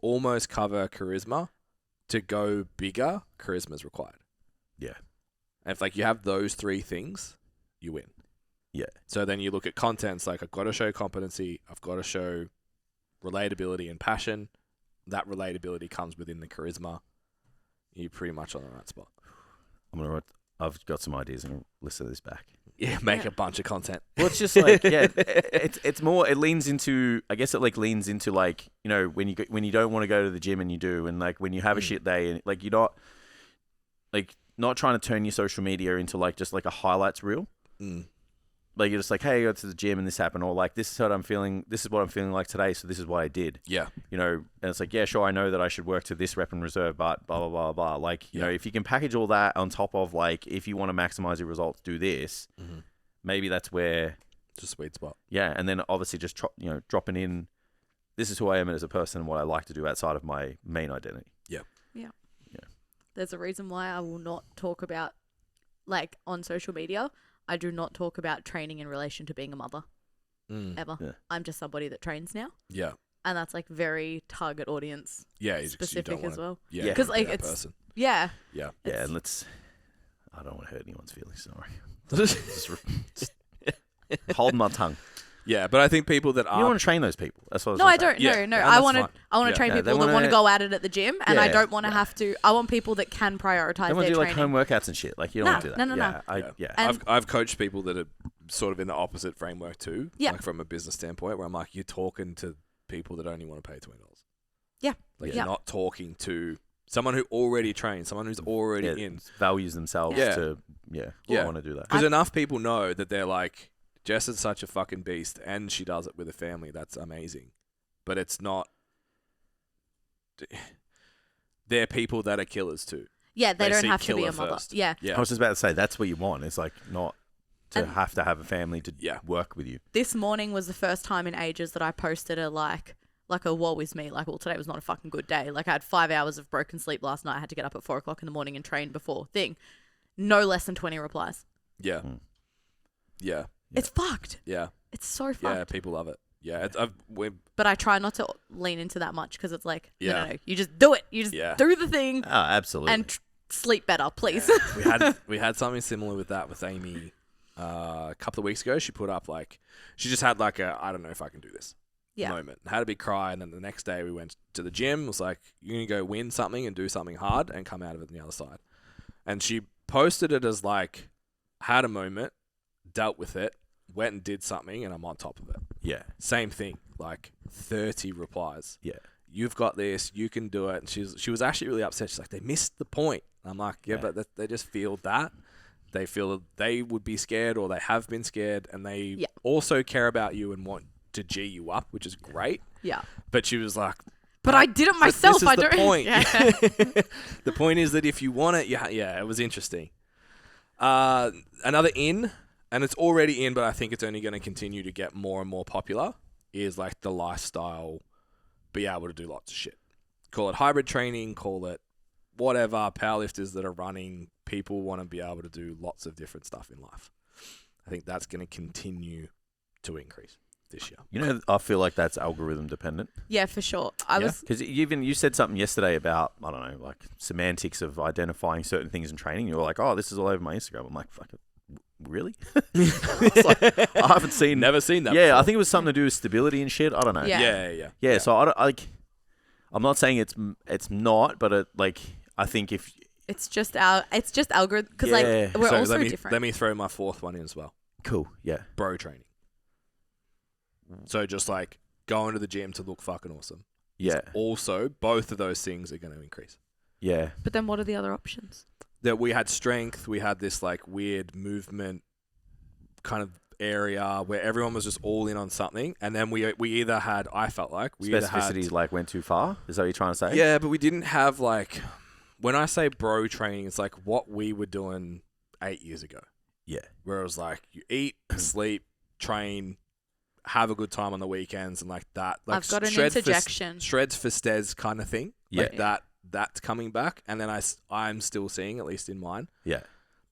almost cover charisma. To go bigger, charisma is required. Yeah. And if like you have those three things, you win. Yeah. So then you look at contents like I've got to show competency, I've got to show relatability and passion. That relatability comes within the charisma. You're pretty much on the right spot. I've got some ideas and I'll listen to this back. Yeah, make a bunch of content. Well, it's just like, it's more, it leans into, I guess it like leans into like, when you don't want to go to the gym and you do, and like when you have a shit day and like you're not trying to turn your social media into like just like a highlights reel. Like you're just like, hey, I go to the gym and this happened, or like this is what I'm feeling like today, so this is what I did. Yeah. And it's like, yeah, sure, I know that I should work to this rep and reserve, but blah blah blah blah. Like, if you can package all that on top of like, if you want to maximize your results, do this. Maybe that's where it's a sweet spot. Yeah, and then obviously just dropping in, this is who I am as a person and what I like to do outside of my main identity. There's a reason why I will not talk about like on social media, I do not talk about training in relation to being a mother ever. Yeah. I'm just somebody that trains now. Yeah. And that's like very target audience specific as well. Yeah. Because like that it's person. yeah. Yeah, and I don't want to hurt anyone's feelings. Sorry. just hold my tongue. Yeah, but I think people that You don't want to train those people. That's what I was No, gonna I say. don't. Yeah, No. and I that's want to. fine. I want to Yeah. train Yeah, they people that want to wanna- go at it at the gym, and I Yeah, don't want to have to. I want people that can prioritize They want their to do like training. home workouts and shit. Like you don't want to do that. No. Yeah. And- I've coached people that are sort of in the opposite framework too. Yeah. Like from a business standpoint, where I'm like, you're talking to people that only want to pay $20. Yeah. Like Yeah. you're not talking to someone who already trains, someone who's already in. values themselves Yeah. to Yeah. want to do that. Because enough people know that they're like, Jess is such a fucking beast, and she does it with a family. That's amazing. But it's not. They're people that are killers too. Yeah, they don't see have to be killer a mother. first. Yeah. Yeah. I was just about to say that's what you want. It's like not to And- have a family to work with you. This morning was the first time in ages that I posted a like a woe is me. Like, well, today was not a fucking good day. Like, I had 5 hours of broken sleep last night. I had to get up at 4 o'clock in the morning and train before thing. No less than 20 replies. Yeah. Mm. Yeah. It's fucked. Yeah. It's so Yeah. fucked. People love it. Yeah. But I try not to lean into that much because it's like, Yeah. no. You just do it. You just Yeah. do the thing Oh, absolutely. and sleep better, please. we had something similar with that with Amy a couple of weeks ago. She put up like she just had like a I don't know if I can do this moment. Had a big cry, and then the next day we went to the gym. It was like you're gonna go win something and do something hard and come out of it on the other side. And she posted it as like had a moment, dealt with it, went and did something, and I'm on top of it. yeah. Same thing, like 30 replies. Yeah. You've got this, you can do it. And she was actually really upset. She's like, they missed the point. And I'm like, yeah. But they just feel that. They feel they would be scared or they have been scared, and they also care about you and want to G you up, which is great. Yeah. But she was like, But I did it myself. This is I the don't. point. Yeah. The point is that if you want it, yeah, it was interesting. Another in, and it's already in, but I think it's only going to continue to get more and more popular, is like the lifestyle, be able to do lots of shit. Call it hybrid training, call it whatever, powerlifters that are running, people want to be able to do lots of different stuff in life. I think that's going to continue to increase this year. You know, I feel like that's algorithm dependent. Yeah, for sure. I was. Because you said something yesterday about, I don't know, like semantics of identifying certain things in training. You were like, oh, this is all over my Instagram. I'm like, fuck it. Really? It's like, I haven't seen. Never seen that Yeah, before. I think it was something to do with stability and shit. I don't know. Yeah. Yeah, so I'm not saying it's not, but I think if It's just algorithm because like we're So also let me, different. Let me throw my fourth one in as well. cool, yeah, Bro training. So just like going to the gym to look fucking awesome. yeah, Also, both of those things are going to increase. yeah, But then what are the other options? That we had strength, we had this like weird movement kind of area where everyone was just all in on something, and then we either had, I felt like we either had, specificity like went too far. Is that what you're trying to say? yeah, but we didn't have like, when I say bro training, it's like what we were doing 8 years ago, yeah, where it was like you eat, sleep, train, have a good time on the weekends, and like that. Like I've got an shreds interjection. shreds for Stez kind of thing. Like Yeah. that's coming back, and then I'm still seeing, at least in mine, yeah,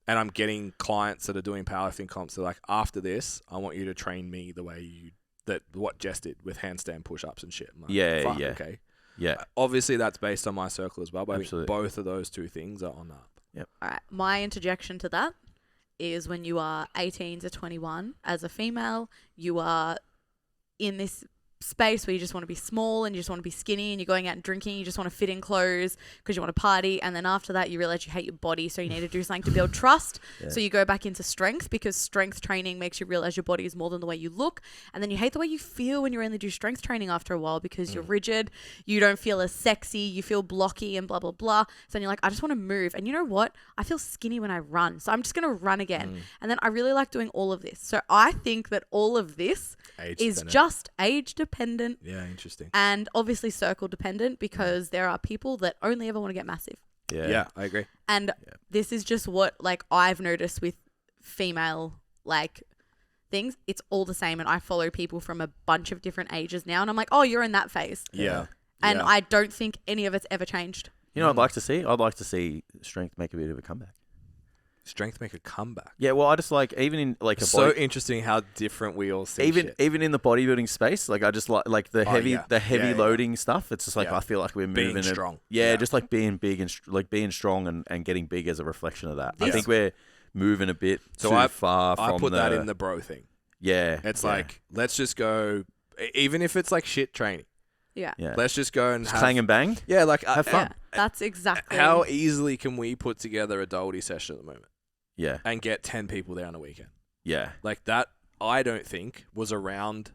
and I'm getting clients that are doing powerlifting comps. They're like, after this, I want you to train me the way what Jess did with handstand push-ups and shit. I'm like, Yeah, fuck, yeah. okay. yeah, Obviously, that's based on my circle as well, but I think Absolutely. both of those two things are on up. All right. My interjection to that is when you are 18 to 21 as a female, you are in this space where you just want to be small and you just want to be skinny and you're going out and drinking, you just want to fit in clothes because you want to party, and then after that you realize you hate your body, so you need to do something to build trust. So you go back into strength because strength training makes you realize your body is more than the way you look, and then you hate the way you feel when you only do strength training after a while because you're rigid, you don't feel as sexy, you feel blocky and blah blah blah. So then you're like, I just want to move, and you know what, I feel skinny when I run, so I'm just going to run again. And then I really like doing all of this. So I think that all of this Age is dependent. just age dependent Yeah, interesting. and obviously circle dependent because there are people that only ever want to get massive. Yeah, I agree. And this is just what like I've noticed with female like things. It's all the same, and I follow people from a bunch of different ages now, and I'm like, oh, you're in that phase. Yeah. And yeah. I don't think any of it's ever changed. You know, what I'd like to see strength make a bit of a comeback. strength make a comeback. Yeah, well, I just like even in like a So body, interesting how different we all see shit. even in the bodybuilding space, like I just like the heavy loading stuff. It's just like I feel like we're being moving strong. just like being big and like being strong and getting big as a reflection of that. I Yeah. think we're moving a bit too far from I put that in the bro thing. Yeah. It's like, let's just go, even if it's like shit training. Yeah. Let's just go and just clang and bang. Yeah, like have fun. Yeah, that's exactly. How easily can we put together a Doldy session at the moment? Yeah. And get 10 people there on a weekend? Yeah. Like that, I don't think was around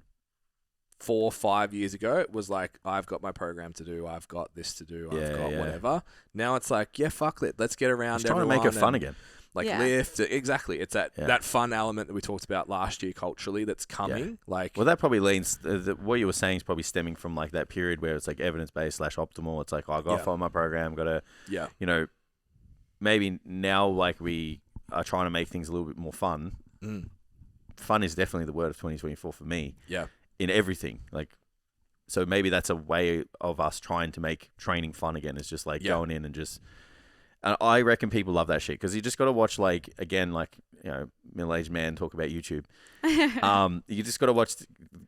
4 or 5 years ago. It was like, I've got my program to do. I've got this to do. I've got whatever. Now it's like, fuck it. Let's get around. Just trying to make it fun again. Like lift. Exactly. It's that fun element that we talked about last year culturally that's coming. Yeah. Like, well, that probably leans, what you were saying is probably stemming from like that period where it's like evidence-based / optimal. It's like, I got to follow my program. Got to, you know, maybe now like we are trying to make things a little bit more fun. Fun is definitely the word of 2024 for me. Yeah. In everything. Like, so maybe that's a way of us trying to make training fun again. Is just like going in and just, and I reckon people love that shit because you just got to watch like, again, like, you know, middle-aged man talk about YouTube. You just got to watch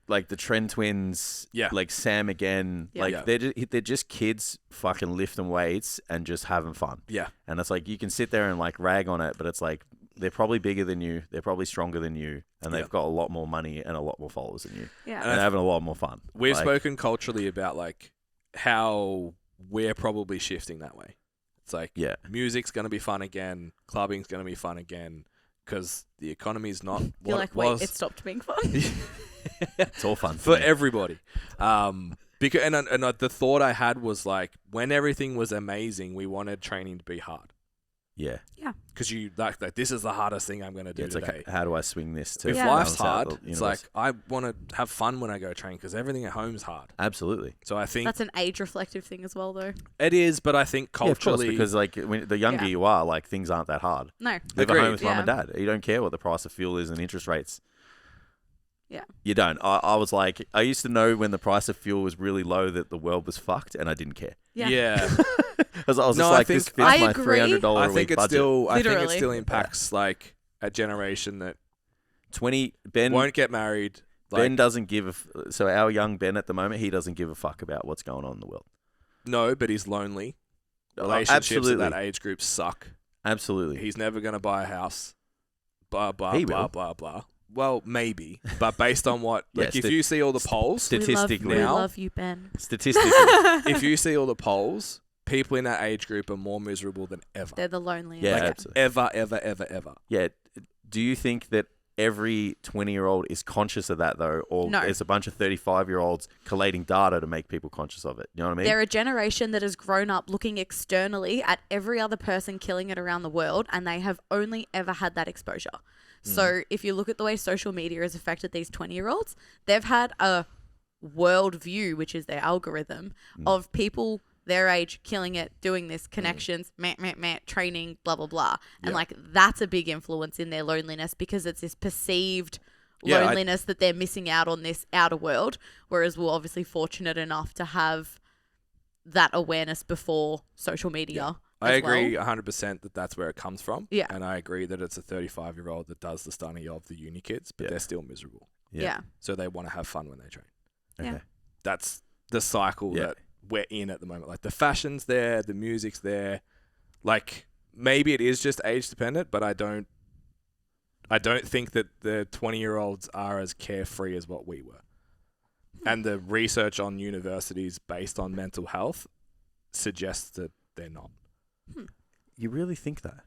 like the Trend Twins, like Sam again. Like they're just kids fucking lifting weights and just having fun. Yeah. And it's like, you can sit there and like rag on it, but it's like, they're probably bigger than you. They're probably stronger than you. And they've got a lot more money and a lot more followers than you. Yeah. And they're having a lot more fun. We've spoken culturally about like how we're probably shifting that way. It's like, music's going to be fun again. Clubbing's going to be fun again because the economy's not what it was. Wait, it stopped being fun. It's all fun for everybody. Because the thought I had was like, when everything was amazing, we wanted training to be hard. Yeah. Yeah. Because you like this is the hardest thing I'm going to do it's today. Like, how do I swing this to? If life's hard, it's like I want to have fun when I go train because everything at home's hard. Absolutely. So I think that's an age-reflective thing as well, though. It is, but I think culturally, because like when the younger you are, like things aren't that hard. No. Live at home with mum and dad. You don't care what the price of fuel is and interest rates. Yeah. You don't. I was like, I used to know when the price of fuel was really low that the world was fucked, and I didn't care. Yeah. I was just like, this fits my $300 a week budget. I think it still impacts like a generation that 20 Ben won't get married. Like, Ben doesn't give so our young Ben at the moment, he doesn't give a fuck about what's going on in the world. No, but he's lonely. Relationships at that age group suck. Absolutely. He's never going to buy a house. Blah, blah, blah, blah, blah. Well, maybe, but based on what, like, if you see all the polls, statistically, we love you, Ben. Statistically, if you see all the polls, people in that age group are more miserable than ever. They're the loneliest. Yeah, like, absolutely. Ever. Yeah. Do you think that every 20-year-old is conscious of that though, or it's a bunch of 35-year-olds collating data to make people conscious of it? You know what I mean? They're a generation that has grown up looking externally at every other person killing it around the world, and they have only ever had that exposure. So if you look at the way social media has affected these 20-year-olds, they've had a world view, which is their algorithm, of people their age killing it, doing this, connections, training, blah, blah, blah. And like that's a big influence in their loneliness because it's this perceived loneliness that they're missing out on this outer world. Whereas we're obviously fortunate enough to have that awareness before social media. I agree 100% that that's where it comes from. Yeah. And I agree that it's a 35-year-old that does the study of the uni kids, but they're still miserable. Yeah. So they want to have fun when they train. Okay. Yeah. That's the cycle that we're in at the moment. Like the fashion's there, the music's there. Like maybe it is just age dependent, but I don't think that the 20-year-olds are as carefree as what we were. And the research on universities based on mental health suggests that they're not. You really think that?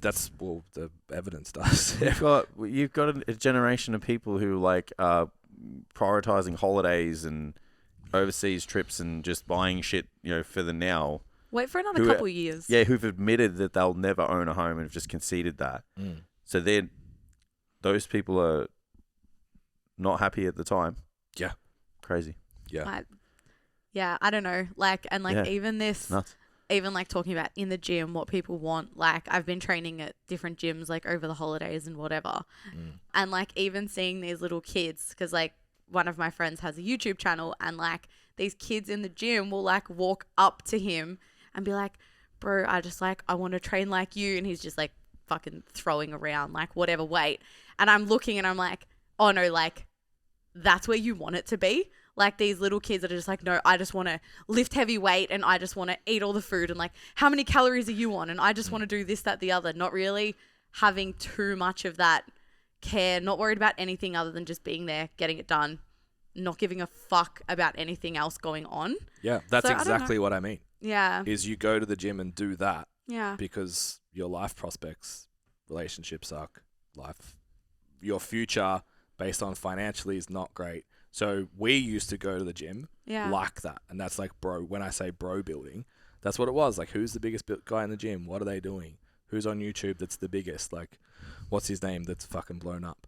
That's the evidence does. You've got a generation of people who like are prioritizing holidays and overseas trips and just buying shit, for the now. Wait for another couple of years. Yeah, who've admitted that they'll never own a home and have just conceded that. So then those people are not happy at the time. Yeah. Crazy. Yeah. I don't know. Even this... Nuts. Even like talking about in the gym, what people want. Like I've been training at different gyms like over the holidays and whatever. And like even seeing these little kids, because like one of my friends has a YouTube channel and like these kids in the gym will like walk up to him and be like, bro, I want to train like you. And he's just like, fucking throwing around like whatever weight. And I'm looking and I'm like, oh no, like that's where you want it to be. Like these little kids that are just like, no, I just want to lift heavy weight and I just want to eat all the food and like, how many calories are you on? And I just want to do this, that, the other. Not really having too much of that care, not worried about anything other than just being there, getting it done, not giving a fuck about anything else going on. Yeah, that's So, exactly what I mean. Yeah. Is you go to the gym and do that Yeah. because your life prospects, relationships suck, your future based on financially is not great. So we used to go to the gym like that. And that's like when I say bro building, that's what it was. Like, who's the biggest guy in the gym? What are they doing? Who's on YouTube that's the biggest? Like, what's his name that's fucking blown up?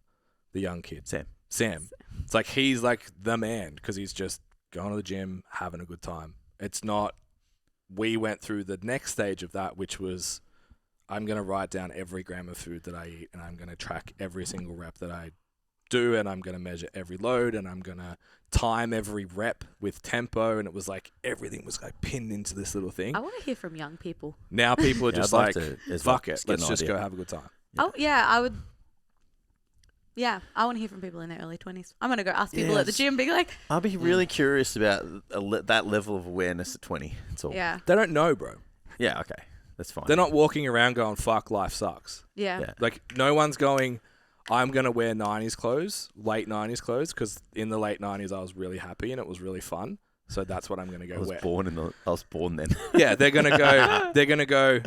The young kid. Sam. It's like he's like the man because he's just going to the gym, having a good time. It's not... We went through the next stage of that, which was I'm going to write down every gram of food that I eat and I'm going to track every single rep that I do and I'm going to measure every load and I'm going to time every rep with tempo. And it was like everything was like pinned into this little thing. I want to hear from young people. Now people are just I'd like, like fuck it, let's just go have a good time. Oh, yeah, I would. Yeah, I want to hear from people in their early 20s. I'm going to go ask people at the gym, being like... I'll be really curious about that level of awareness at 20. That's all. Yeah. They don't know, bro. Yeah, okay. That's fine. They're not walking around going, fuck, life sucks. Yeah. Like, no one's going, I'm going to wear 90s clothes, late 90s clothes, because in the late 90s I was really happy and it was really fun. So that's what I'm going to go wear. I was born then. Yeah, they're going to go,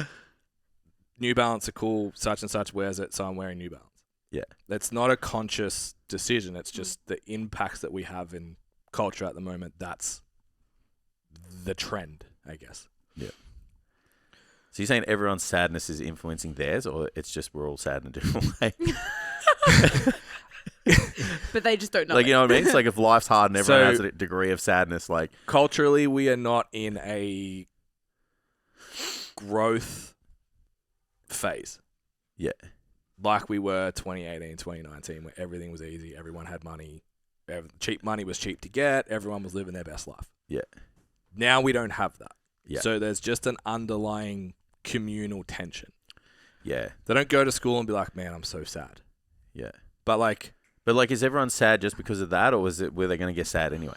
New Balance are cool, such and such wears it, so I'm wearing New Balance. Yeah. That's not a conscious decision. It's just the impacts that we have in culture at the moment. That's the trend, I guess. Yeah. So you're saying everyone's sadness is influencing theirs, or it's just we're all sad in a different way? But they just don't know. Like, you know what I mean? It's like if life's hard and everyone So- has a degree of sadness, like... Culturally, we are not in a growth phase. Yeah. Like we were 2018, 2019, where everything was easy. Everyone had money. Cheap money was cheap to get. Everyone was living their best life. Yeah. Now we don't have that. Yeah. So there's just an underlying communal tension. Yeah. They don't go to school and be like, man, I'm so sad. Yeah. But like, is everyone sad just because of that, or were they going to get sad anyway?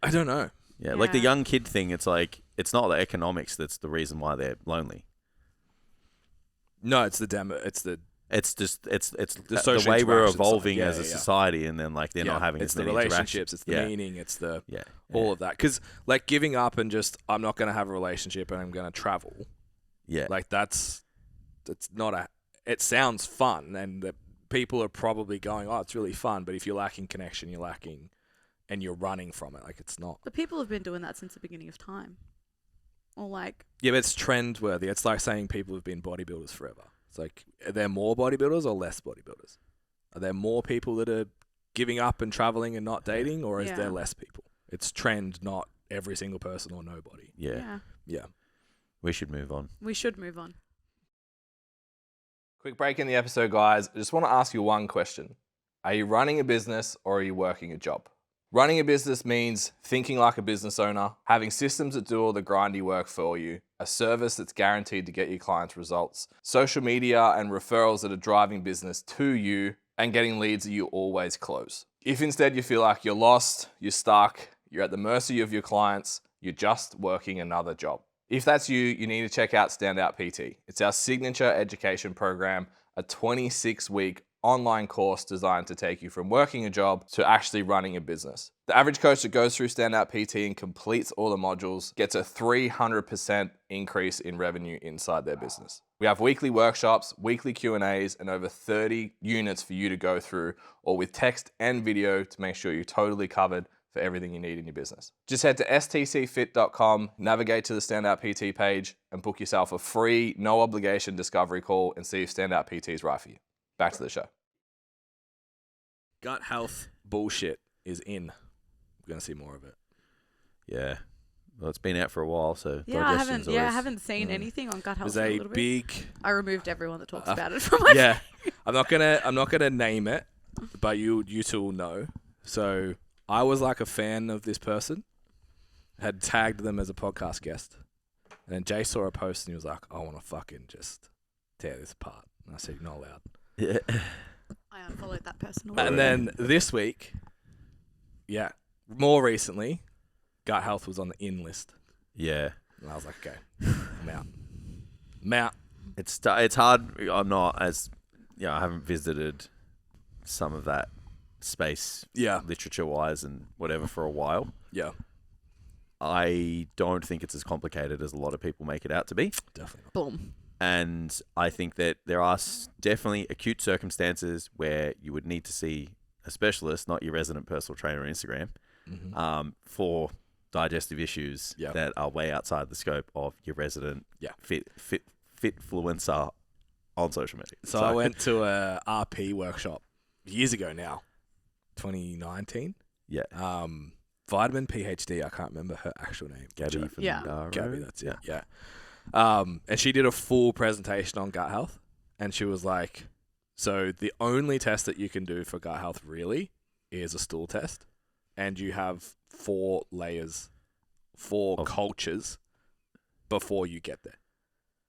I don't know. Yeah. Like the Yeah. young kid thing, it's like, it's not the economics that's the reason why they're lonely. No, it's the demo. It's the It's the social way we're interaction side. evolving Yeah, as a yeah. society, and then like they're not having it's as the many relationships, it's the Yeah. meaning, it's the Yeah. all of that. Because like giving up and just I'm not going to have a relationship and I'm going to travel. Yeah. Like that's not a. It sounds fun, and the people are probably going, oh, it's really fun. But if you're lacking connection, you're lacking, and you're running from it. Like it's not. But people have been doing that since the beginning of time. Or like... Yeah, but it's trend worthy. It's like saying people have been bodybuilders forever. It's like, are there more bodybuilders or less bodybuilders? Are there more people that are giving up and traveling and not dating, or is Yeah. there less people? It's trend, not every single person or nobody. Yeah. Yeah. We should move on. We should move on. Quick break in the episode, guys. I just want to ask you one question. Are you running a business or are you working a job? Running a business means thinking like a business owner, having systems that do all the grindy work for you, a service that's guaranteed to get your clients results, social media and referrals that are driving business to you, and getting leads that you always close. If instead you feel like you're lost, you're stuck, you're at the mercy of your clients, you're just working another job. If that's you, you need to check out Standout PT. It's our signature education program, a 26-week online course designed to take you from working a job to actually running a business. The average coach that goes through Standout PT and completes all the modules gets a 300% increase in revenue inside their business. We have weekly workshops, weekly Q&As, and over 30 units for you to go through, all with text and video to make sure you're totally covered for everything you need in your business. Just head to stcfit.com, navigate to the Standout PT page, and book yourself a free, no obligation discovery call and see if Standout PT is right for you. Back to the show. Gut health bullshit is in. We're going to see more of it. Yeah. Well, it's been out for a while, so Yeah, I digestion's haven't. Yeah, I always- haven't seen anything on gut health. There's for a a little bit. big... I removed everyone that talks about it from my. Yeah. I'm not gonna name it, but you two will know. So I was like a fan of this person, had tagged them as a podcast guest, and then Jay saw a post and he was like, I want to fucking just tear this apart. And I said, "Not allowed." Yeah. I unfollowed that person. And then this week, more recently, gut health was on the in list. Yeah. And I was like, okay, I'm out. I'm out. It's hard. I'm not as, I haven't visited some of that space, Yeah. literature-wise and whatever, for a while. Yeah. I don't think it's as complicated as a lot of people make it out to be. Definitely not. Boom. And I think that there are definitely acute circumstances where you would need to see a specialist, not your resident personal trainer on Instagram, for digestive issues that are way outside the scope of your resident fitfluencer on social media. So I went to a RP workshop years ago now, 2019. Yeah. Vitamin PhD, I can't remember her actual name. Gabby. Gabby, that's it. Yeah. And she did a full presentation on gut health, and she was like, so the only test that you can do for gut health really is a stool test, and you have 4 layers, 4 cultures before you get there.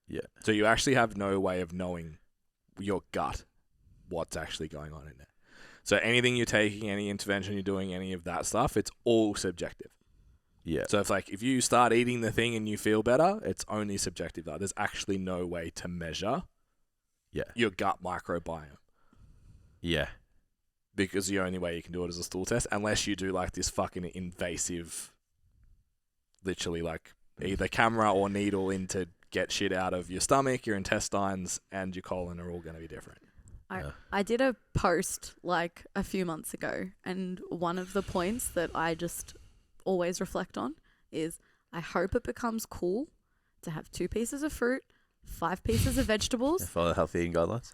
Yeah. So you actually have no way of knowing your gut, what's actually going on in there. So anything you're taking, any intervention you're doing, any of that stuff, it's all subjective. Yeah. So if you start eating the thing and you feel better, it's only subjective. There's actually no way to measure your gut microbiome. Yeah. Because the only way you can do it is a stool test, unless you do like this fucking invasive, literally like either camera or needle in to get shit out of your stomach, your intestines, and your colon are all going to be different. I did a post like a few months ago, and one of the points that I just always reflect on is I hope it becomes cool to have 2 pieces of fruit, 5 pieces of vegetables, Follow healthy eating guidelines,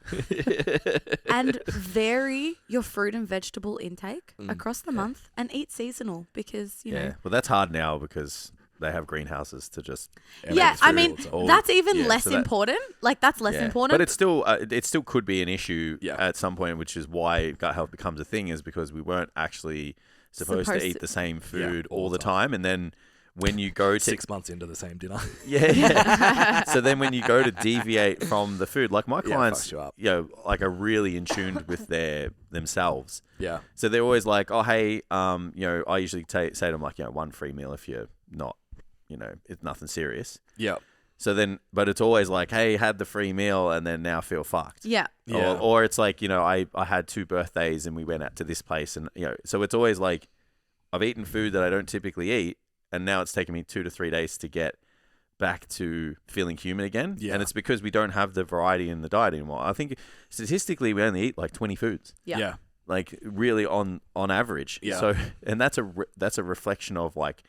and vary your fruit and vegetable intake across the month, and eat seasonal, because you know. Well, that's hard now because they have greenhouses to just. I mean, that's even less important. Like, that's less important. But it still could be an issue at some point, which is why gut health becomes a thing, is because we weren't actually supposed to eat the same food all the time. And then when you go to 6 months into the same dinner. So then when you go to deviate from the food, like my clients, like are really in tune with themselves. Yeah. So they're always like, oh, hey, I usually say to them like, 1 free meal if you're not, it's nothing serious. Yeah. So then, but it's always like, hey, had the free meal and then now feel fucked. Yeah. Or it's like, I had 2 birthdays and we went out to this place, and, so it's always like, I've eaten food that I don't typically eat, and now it's taken me 2 to 3 days to get back to feeling human again. Yeah. And it's because we don't have the variety in the diet anymore. I think statistically we only eat like 20 foods. Yeah. Like really on average. Yeah. So, and that's a reflection of like,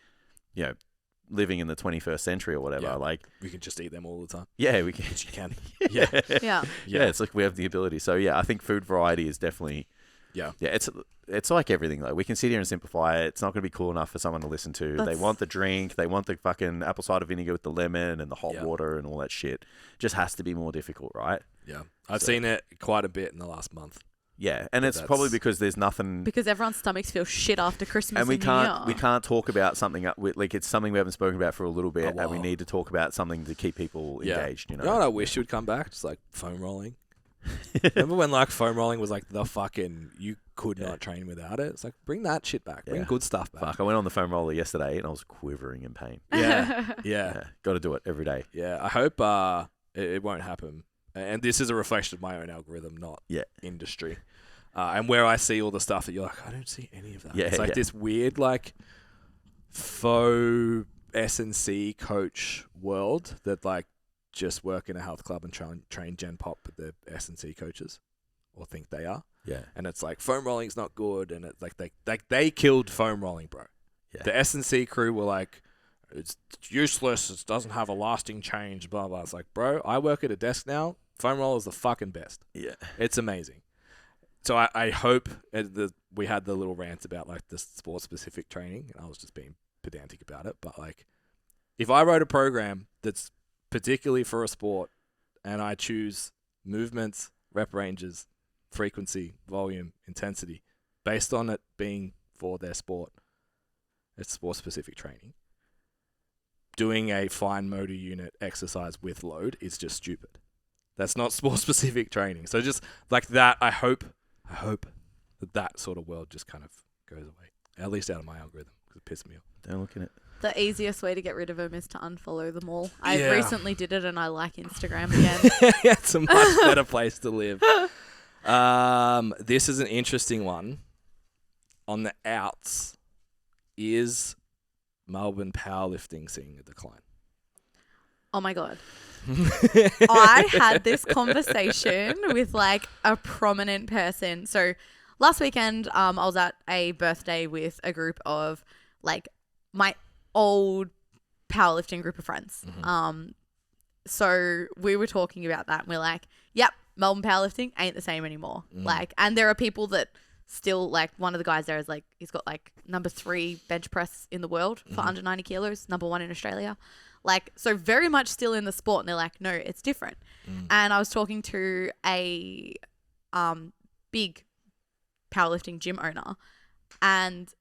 living in the 21st century or whatever. Yeah. Like we can just eat them all the time. Yeah, we can. You can. Yeah. It's like we have the ability. So I think food variety is definitely. Yeah. It's like everything though. We can sit here and simplify it. It's not going to be cool enough for someone to listen to. They want the drink. They want the fucking apple cider vinegar with the lemon and the hot water and all that shit. It just has to be more difficult, right? Yeah. I've seen it quite a bit in the last month. Yeah, and it's probably because there's nothing. Because everyone's stomachs feel shit after Christmas, and we can't talk about something like it's something we haven't spoken about for a little bit, and we need to talk about something to keep people engaged. You know what I wish would come back? Just like foam rolling. Remember when like foam rolling was like the fucking you could not train without it? It's like bring that shit back. Bring good stuff back. Fuck, I went on the foam roller yesterday and I was quivering in pain. Yeah. Got to do it every day. Yeah, I hope it won't happen. And this is a reflection of my own algorithm, not industry. And where I see all the stuff that you're like, I don't see any of that. It's like this weird like faux S&C coach world that like just work in a health club and train Gen Pop with the S&C coaches or think they are. Yeah. And it's like foam rolling's not good, and it's like they killed foam rolling, bro. Yeah. The S&C crew were like, it's useless, it doesn't have a lasting change, blah blah. It's like, bro, I work at a desk now. Foam roller is the fucking best. Yeah. It's amazing. So I hope we had the little rant about like the sport specific training, and I was just being pedantic about it. But like, if I wrote a program that's particularly for a sport, and I choose movements, rep ranges, frequency, volume, intensity, based on it being for their sport, it's sport-specific training. Doing a fine motor unit exercise with load is just stupid. That's not sport-specific training. So just like that, I hope that sort of world just kind of goes away. At least out of my algorithm, because it pisses me off. Don't look at it. The easiest way to get rid of them is to unfollow them all. I Yeah. recently did it, and I like Instagram again. Yeah, it's a much better place to live. This is an interesting one. On the outs, is Melbourne powerlifting seeing a decline? Oh my God. I had this conversation with like a prominent person. So last weekend, I was at a birthday with a group of like my old powerlifting group of friends. So we were talking about that, and we're like, yep, Melbourne powerlifting ain't the same anymore. Like, and there are people that still, like, one of the guys there is like, he's got like number 3 bench press in the world for under 90 kilos, number 1 in Australia. Like, so very much still in the sport, and they're like, no, it's different. And I was talking to a big powerlifting gym owner, and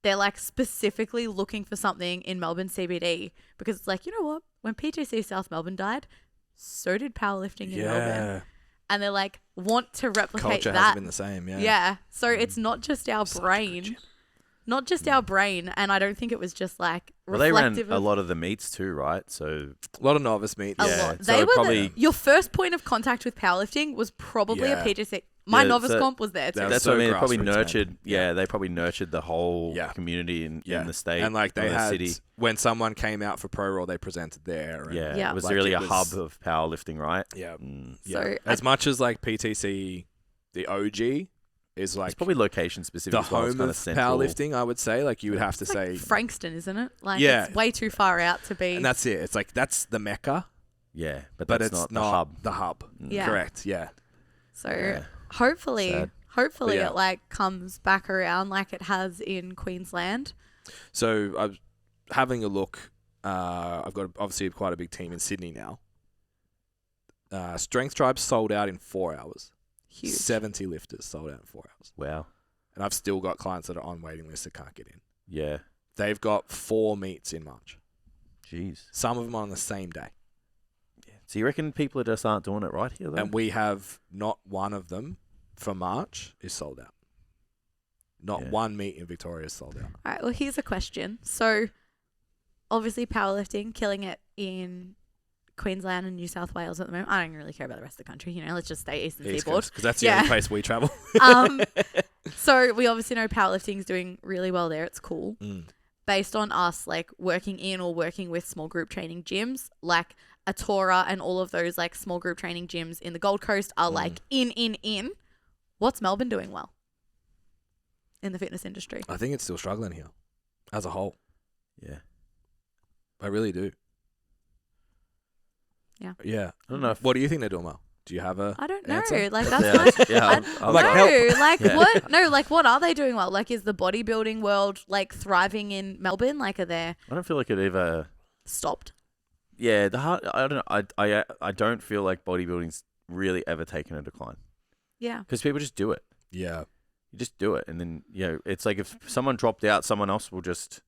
they're like specifically looking for something in Melbourne CBD, because it's like, you know what? When PTC South Melbourne died, so did powerlifting in Melbourne. And they're like, want to replicate Culture that. hasn't been the same, yeah. Yeah. So it's not just our brain. Not just our brain. And I don't think it was just like Well, they ran reflective a of lot of the meets too, right? So A lot of novice meets. a Yeah, lot. so They were probably- your first point of contact with powerlifting was probably Yeah. a PTC. My Yeah, novice so comp was there too. that was that's so what I mean. It probably grassroots, man. nurtured. Yeah, they probably nurtured the whole Yeah. community in Yeah. the state And like they or the had, city. when someone came out for Pro Roll, they presented there. And Yeah, Yeah. it was Like, really it a was- hub of powerlifting, right? Yeah. So Yeah. As much as like PTC, the OG is like It's probably location specific. the as well. It's home kind of central. powerlifting, I would say. Like you would have to it's like say, Frankston, isn't it? Like Yeah. it's way too far out to be. and that's it. It's like that's the mecca, Yeah, but but that's it's not the hub. The hub. Yeah. Correct. Yeah. So Yeah. hopefully Sad. But yeah. it like comes back around like it has in Queensland. So I was having a look. I've got obviously quite a big team in Sydney now. Strength Tribe sold out in 4 hours. Huge. 70 lifters sold out in 4 hours. Wow. And I've still got clients that are on waiting lists that can't get in. Yeah. They've got 4 meets in March. Jeez. Some of them on the same day. So you reckon people just aren't doing it right here, though? And we have not one of them for March is sold out. Not Yeah. one meet in Victoria is sold out. All right, well, here's a question. So, obviously, powerlifting, killing it in Queensland and New South Wales at the moment. I don't really care about the rest of the country. You know, let's just stay Eastern Seaboard. Because that's the Yeah. only place we travel. So, we obviously know powerlifting is doing really well there. It's cool. Mm. Based on us, like, working in or working with small group training gyms, like Atora and all of those, like, small group training gyms in the Gold Coast are, like, in. What's Melbourne doing well in the fitness industry? I think it's still struggling here as a whole. Yeah. I really do. Yeah. Yeah. I don't know if What do you think they're doing well? Do you have a I don't know. answer? Like, that's Yeah, my... yeah, I- like, no, help. like Yeah. what? No, like what are they doing well? Like, is the bodybuilding world like thriving in Melbourne? Like, are they I don't feel like it ever. stopped? Yeah, the hard. I don't know. I don't feel like bodybuilding's really ever taken a decline Yeah. because people just do it. Yeah. You just do it, and then it's like if someone dropped out, someone else will just.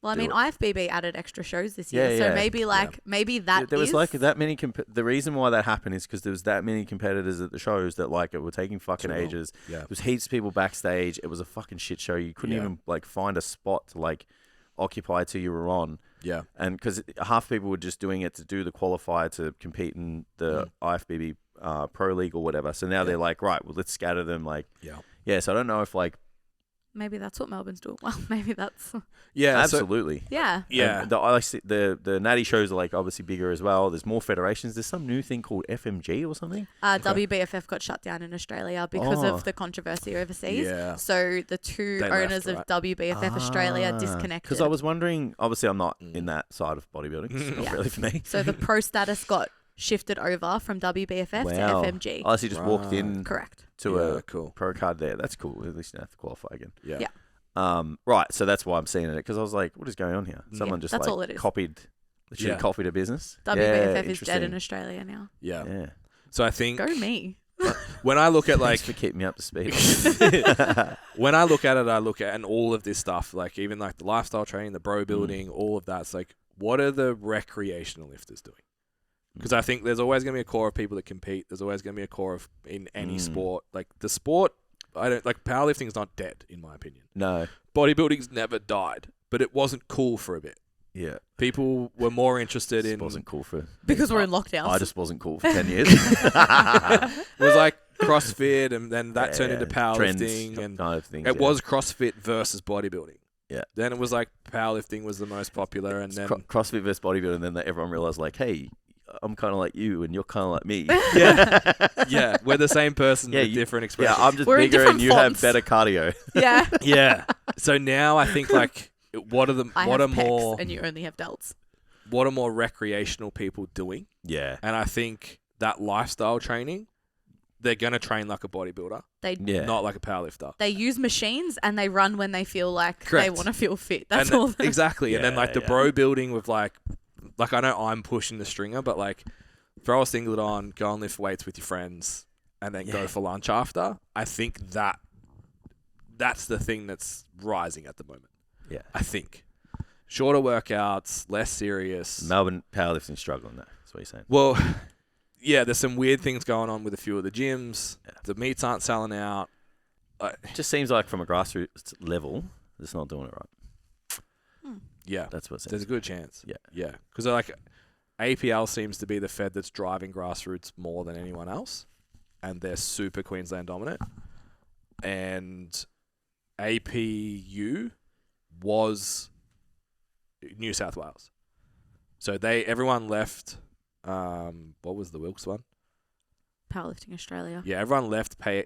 Well, I Do mean, it. IFBB added extra shows this year, Yeah, so yeah. maybe maybe that There was is- like that many. The reason why that happened is because there was that many competitors at the shows that like it were taking fucking Too long. ages. Yeah. There was heaps of people backstage. It was a fucking shit show. You couldn't Yeah. even like find a spot to like occupy till you were on. Yeah. And because half people were just doing it to do the qualifier to compete in the IFBB Pro League or whatever. So now they're like, right, well, let's scatter them. Like, Yeah. So I don't know if like maybe that's what Melbourne's doing well. Maybe that's Yeah. absolutely. yeah. Yeah. And the natty shows are like obviously bigger as well. There's more federations. There's some new thing called FMG or something. WBFF got shut down in Australia because Oh. of the controversy overseas. Yeah. So the two They owners left, of WBFF Australia disconnected. Because I was wondering, obviously I'm not in that side of bodybuilding. It's not Yeah. really for me. So the pro status got shifted over from WBFF to Wow. FMG. I actually just walked Right. in Correct. to Yeah, a cool. pro card there. That's cool. At least you don't have to qualify again. Yeah. Yeah. Right. So that's why I'm seeing it because I was like, what is going on here? Someone just that's like all it is. literally Yeah. copied a business. WBFF Yeah, is dead in interesting. Australia now. Yeah. Yeah. So I think Go me. when I look at like Thanks for keeping me up to speed. when I look at it, I look at and all of this stuff, like even like the lifestyle training, the bro building, all of that. It's like, what are the recreational lifters doing? Because I think there's always going to be a core of people that compete. There's always going to be a core of in any sport. Like the sport, powerlifting's not dead in my opinion. No. Bodybuilding's never died, but it wasn't cool for a bit. Yeah. People were more interested in... wasn't cool for... Because we're in lockdown. I just wasn't cool for 10 years. It was like CrossFit, and then that turned into powerlifting. And kind of things, it was CrossFit versus bodybuilding. Yeah. Then it was like powerlifting was the most popular, and then... CrossFit versus bodybuilding, and then everyone realized, like, hey, I'm kind of like you, and you're kind of like me. Yeah. Yeah, we're the same person with different expressions. Yeah, I'm just We're in bigger, and different you fonts. have better cardio. Yeah. Yeah. So now I think, like, what are pecs and you only have delts. What are more recreational people doing? Yeah. And I think that lifestyle training, they're going to train like a bodybuilder, not like a powerlifter. They use machines and they run when they feel like Correct. they want to feel fit. That's and all. Exactly. Yeah, and then like the bro building with like I know I'm pushing the stringer, but like throw a singlet on, go and lift weights with your friends, and then go for lunch after. I think that's the thing that's rising at the moment. Yeah. I think. Shorter workouts, less serious. Melbourne powerlifting struggling, though. That's what you're saying. Well, yeah, there's some weird things going on with a few of the gyms. Yeah. The meats aren't selling out. It just seems like from a grassroots level, it's not doing it right. Yeah. That's what it seems. There's a good chance. Yeah. Yeah. Because like APL seems to be the fed that's driving grassroots more than anyone else. And they're super Queensland dominant. And APU was New South Wales. So everyone left, what was the Wilkes one? Powerlifting Australia. Yeah, everyone left PA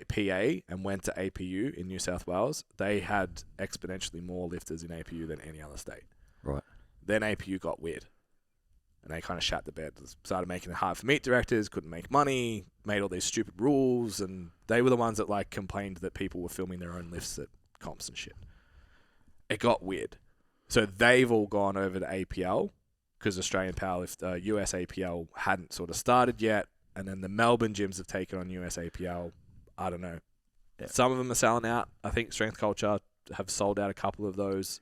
and went to APU in New South Wales. They had exponentially more lifters in APU than any other state. Right. Then APU got weird. And they kind of shat the bed. Started making it hard for meat directors, couldn't make money, made all these stupid rules, and they were the ones that like complained that people were filming their own lifts at comps and shit. It got weird. So they've all gone over to APL because Australian Powerlift, US APL hadn't sort of started yet. And then the Melbourne gyms have taken on US APL. I don't know. Yeah. Some of them are selling out. I think Strength Culture have sold out a couple of those.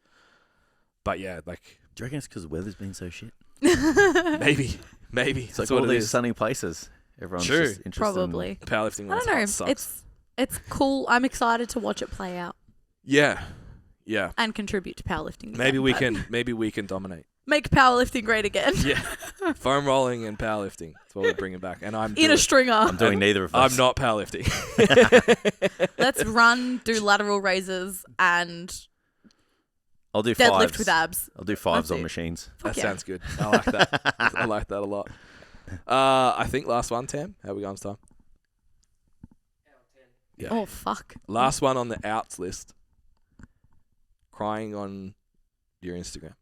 But yeah, like... Do you reckon it's because the weather's been so shit? Maybe. It's like all these sunny places. Everyone's just interested Probably. in powerlifting. I don't know. Sucks. It's cool. I'm excited to watch it play out. Yeah. Yeah. And contribute to powerlifting. Maybe again, we can dominate. make powerlifting great again. Yeah. Foam rolling and powerlifting. That's what we're bringing back. And I'm In a stringer. I'm doing neither of us. I'm not powerlifting. Let's run, do lateral raises, and I'll do deadlift fives. with abs. I'll do fives That's on it. machines. Fuck That yeah. sounds good. I like that. I like that a lot. I think last one, Tam. How we going this time? Yeah. Oh, fuck. Last one on the outs list. Crying on your Instagram.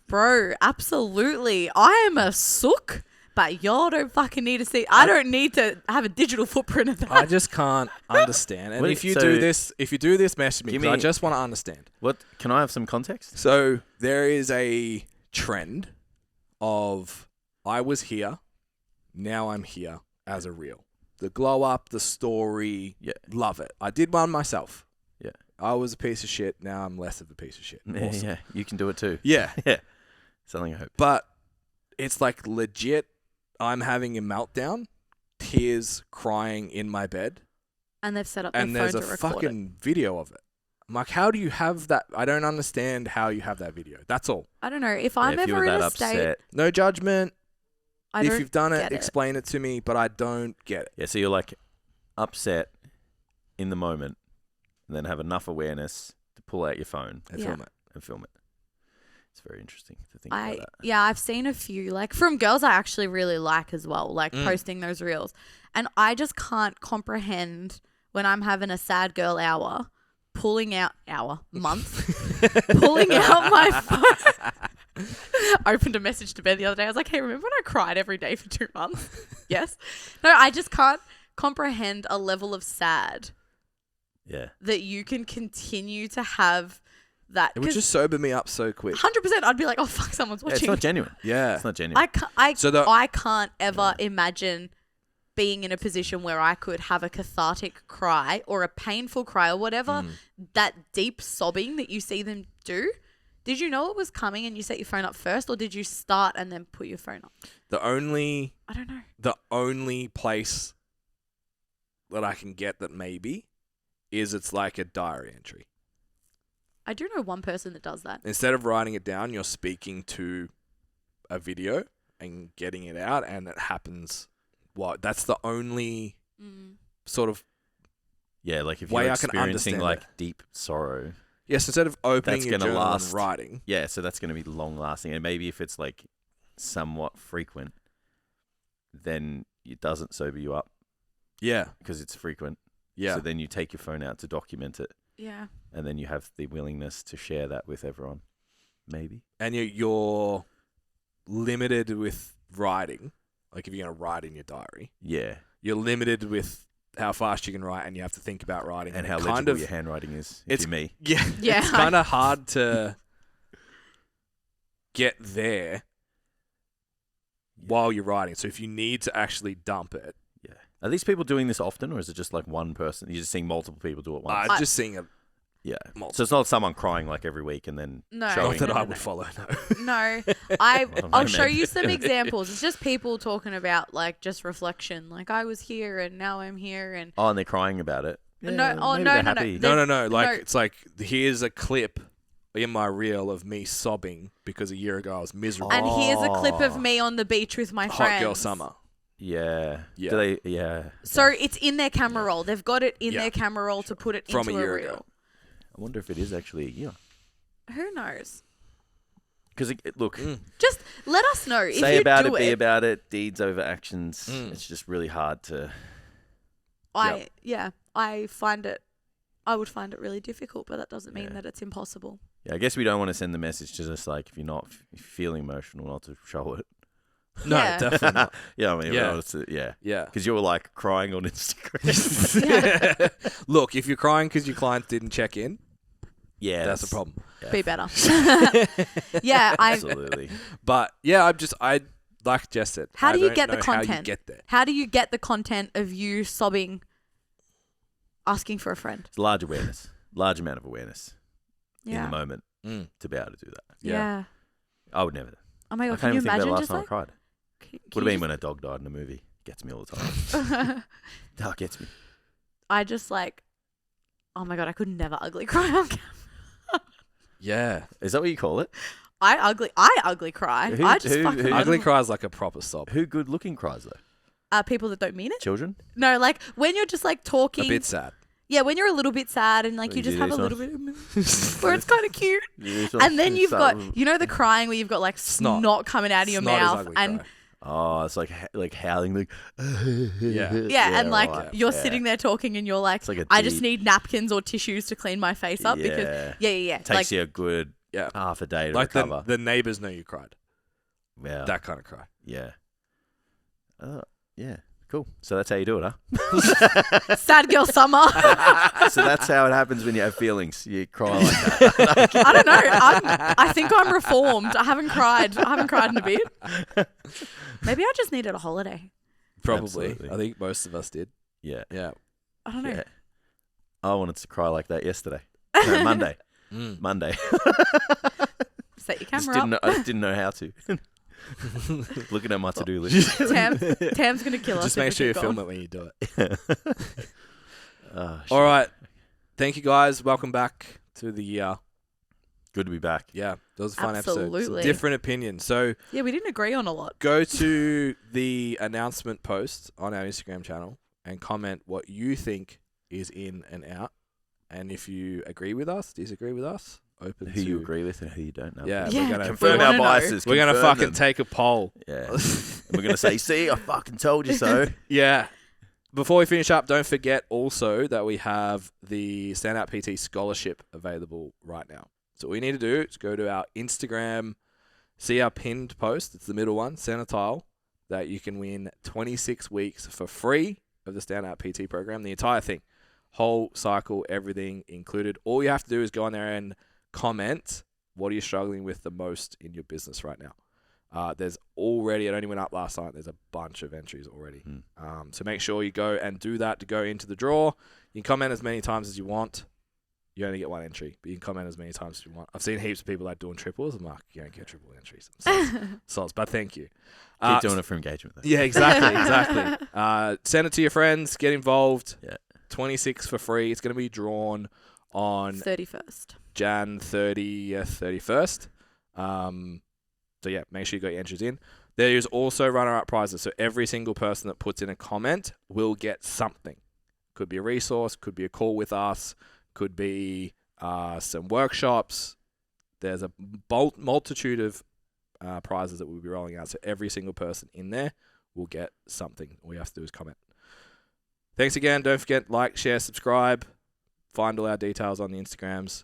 Bro, absolutely. I am a sook, but y'all don't fucking need to see. I don't need to have a digital footprint of that. I just can't understand. And Wait, if you so- do this, message me. Give 'cause I me- just want to understand. What? Can I have some context? So there is a trend of I was here, now I'm here as a reel. The glow up, the story, Yeah. love it. I did one myself. Yeah. I was a piece of shit, now I'm less of a piece of shit. Yeah, Awesome. yeah. You can do it too. Yeah. Yeah. Something I hope. But it's like legit, I'm having a meltdown, tears crying in my bed, And they've set up their and phone there's to a record fucking video of it. I'm like, how do you have that? I don't understand how you have that video. That's all. it. I don't know. If I'm if you ever were in that a state, upset. No judgment. I If don't you've done it, get it. explain it to me, but I don't get it. Yeah, so you're like upset in the moment and then have enough awareness to pull out your phone And Yeah. film it. and film it. It's very interesting to think about that. Yeah, I've seen a few, like from girls I actually really like as well, like posting those reels. And I just can't comprehend when I'm having a sad girl hour, pulling out pulling out my phone. I opened a message to Ben the other day. I was like, hey, remember when I cried every day for 2 months? Yes. No, I just can't comprehend a level of sad Yeah. that you can continue to have that. It would just sober me up so quick. 100%, I'd be like, oh, fuck, someone's Yeah, it's watching. not genuine. Yeah. It's not genuine. I can't ever imagine being in a position where I could have a cathartic cry or a painful cry or whatever, that deep sobbing that you see them do Did you know it was coming and you set your phone up first, or did you start and then put your phone up? I don't know. The only place that I can get that maybe is it's like a diary entry. I do know one person that does that. Instead of writing it down, you're speaking to a video and getting it out, and it happens. That's the only sort of like if way you're I can experiencing understand like it. deep sorrow. Yes, instead of opening That's your gonna journal last. and writing. Yeah, so that's going to be long lasting. And maybe if it's like somewhat frequent, then it doesn't sober you up Yeah. because it's frequent. Yeah. So then you take your phone out to document it. Yeah. And then you have the willingness to share that with everyone. Maybe. And you're limited with writing. Like if you're going to write in your diary, Yeah. you're limited with how fast you can write, and you have to think about writing. And it how kind legible of, your handwriting is, it's- if you're me. Yeah. Yeah. It's kind of hard to get there while you're writing. So if you need to actually dump it, Yeah. Are these people doing this often, or is it just like one person? You're just seeing multiple people do it once? I'm just seeing it. Yeah. Multiple. So it's not someone crying like every week and then No. showing. Not that no, I no. would follow, no. No, I don't know, I'll show man. you some examples. It's just people talking about like just reflection. Like I was here and now I'm here and Oh, and they're crying about it. No, Yeah, oh, maybe no, they're no, no. happy. No. Like, No. it's like, here's a clip in my reel of me sobbing because a year ago I was miserable. and here's a clip of Oh. me on the beach with my friends. Hot girl summer. Yeah. Yeah. Do they? Yeah. So it's in their camera roll. They've got it in Yeah. their camera roll to put it From into a year reel. ago. I wonder if it is actually a year. Who knows? Because look, Just let us know if say you about do it, be about it. Deeds over actions. Mm. It's just really hard to. I would find it really difficult, but that doesn't mean that it's impossible. Yeah, I guess we don't want to send the message to just like if you're not feeling emotional, not to show it. No, Yeah. definitely not. Yeah, I mean, Yeah. yeah. Yeah. Because you were like crying on Instagram. Yeah. Look, if you're crying because your clients didn't check in, Yeah, that's a problem. Yeah. Be better. Yeah, Absolutely. But yeah, I like Jess said. How do I you don't get the know how you content? get there? How do you get the content of you sobbing, asking for a friend? It's large awareness, large amount of awareness in Yeah. the moment Mm. to be able to do that. Yeah. I would never. Oh my I god, can't can you even think about imagine the last just time like? I cried. Can Would have you been when a dog died in a movie. Gets me all the time. just- That gets me. I just like, oh my god, I could never ugly cry on camera. Yeah. Is that what you call it? I ugly cry. Who- I just who- fucking who- Ugly cries like a proper sob. Who good looking cries though? people that don't mean it. Children? No, like when you're just like A talking. bit sad. Yeah, when you're a little bit sad and like What, you you just do have a these little bit of where it's kind of cute. And then you've got, you know, the crying where you've got like Snot. snot coming out of your Snot is mouth, ugly and cry. Oh, it's like howling, like yeah, and like right, you're yeah. sitting there talking, and you're like, It's like a I just deep- need napkins or tissues to clean my face up because yeah, Takes like you a good Yeah. half a day to Like recover. the neighbors know you cried. Yeah, That kind of cry. yeah, yeah. Cool. So that's how you do it, huh? sad girl summer. So that's how it happens when you have feelings. You cry like that. I don't know. I think I'm reformed. I haven't cried in a bit. Maybe I just needed a holiday. Probably. Absolutely. I think most of us did. Yeah. Yeah. I don't know. Yeah. I wanted to cry like that yesterday. No, Monday. Mm. Monday. Set your Just camera up. I just didn't know how to. Looking at my to-do list. Tam's gonna kill us. Just if make we sure you keep film going. it when you do it. Shit. All right. Thank you guys. Welcome back to the year. Good to be back. Yeah. That was a fun episode. Absolutely. Some different opinions. So Yeah, we didn't agree on a lot. go to the announcement post on our Instagram channel and comment what you think is in and out. And if you agree with us, disagree with us, open Who to you agree with and who you don't know. Yeah, Yeah. we're gonna Confirm We our wanna know. biases. we're gonna confirm fucking them. take a poll. Yeah. And we're gonna say, see, I fucking told you so. Yeah. Before we finish up, don't forget also that we have the Standout PT Scholarship available right now. So what you need to do is go to our Instagram, see our pinned post. It's the middle one, center tile, that you can win 26 weeks for free of the Standout PT program, the entire thing. Whole cycle, everything included. All you have to do is go on there and comment what are you struggling with the most in your business right now. There's already, it only went up last night, there's a bunch of entries already. So make sure you go and do that to go into the draw. You can comment as many times as you want. You only get one entry, but you can comment as many times as you want. I've seen heaps of people like doing triples. I'm like, you don't get triple entries. Soz, but thank you. Keep doing it for engagement, though. Yeah, exactly. Send it to your friends. Get involved. Yeah. 26 for free. It's going to be drawn on 31st. Jan 30th, 31st. So yeah, make sure you got your entries in. There is also runner-up prizes. So every single person that puts in a comment will get something. Could be a resource. Could be a call with us. Could be some workshops. There's a multitude of prizes that we'll be rolling out. So every single person in there will get something. All you have to do is comment. Thanks again. Don't forget, like, share, subscribe. Find all our details on the Instagrams.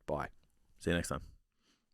Bye. See you next time.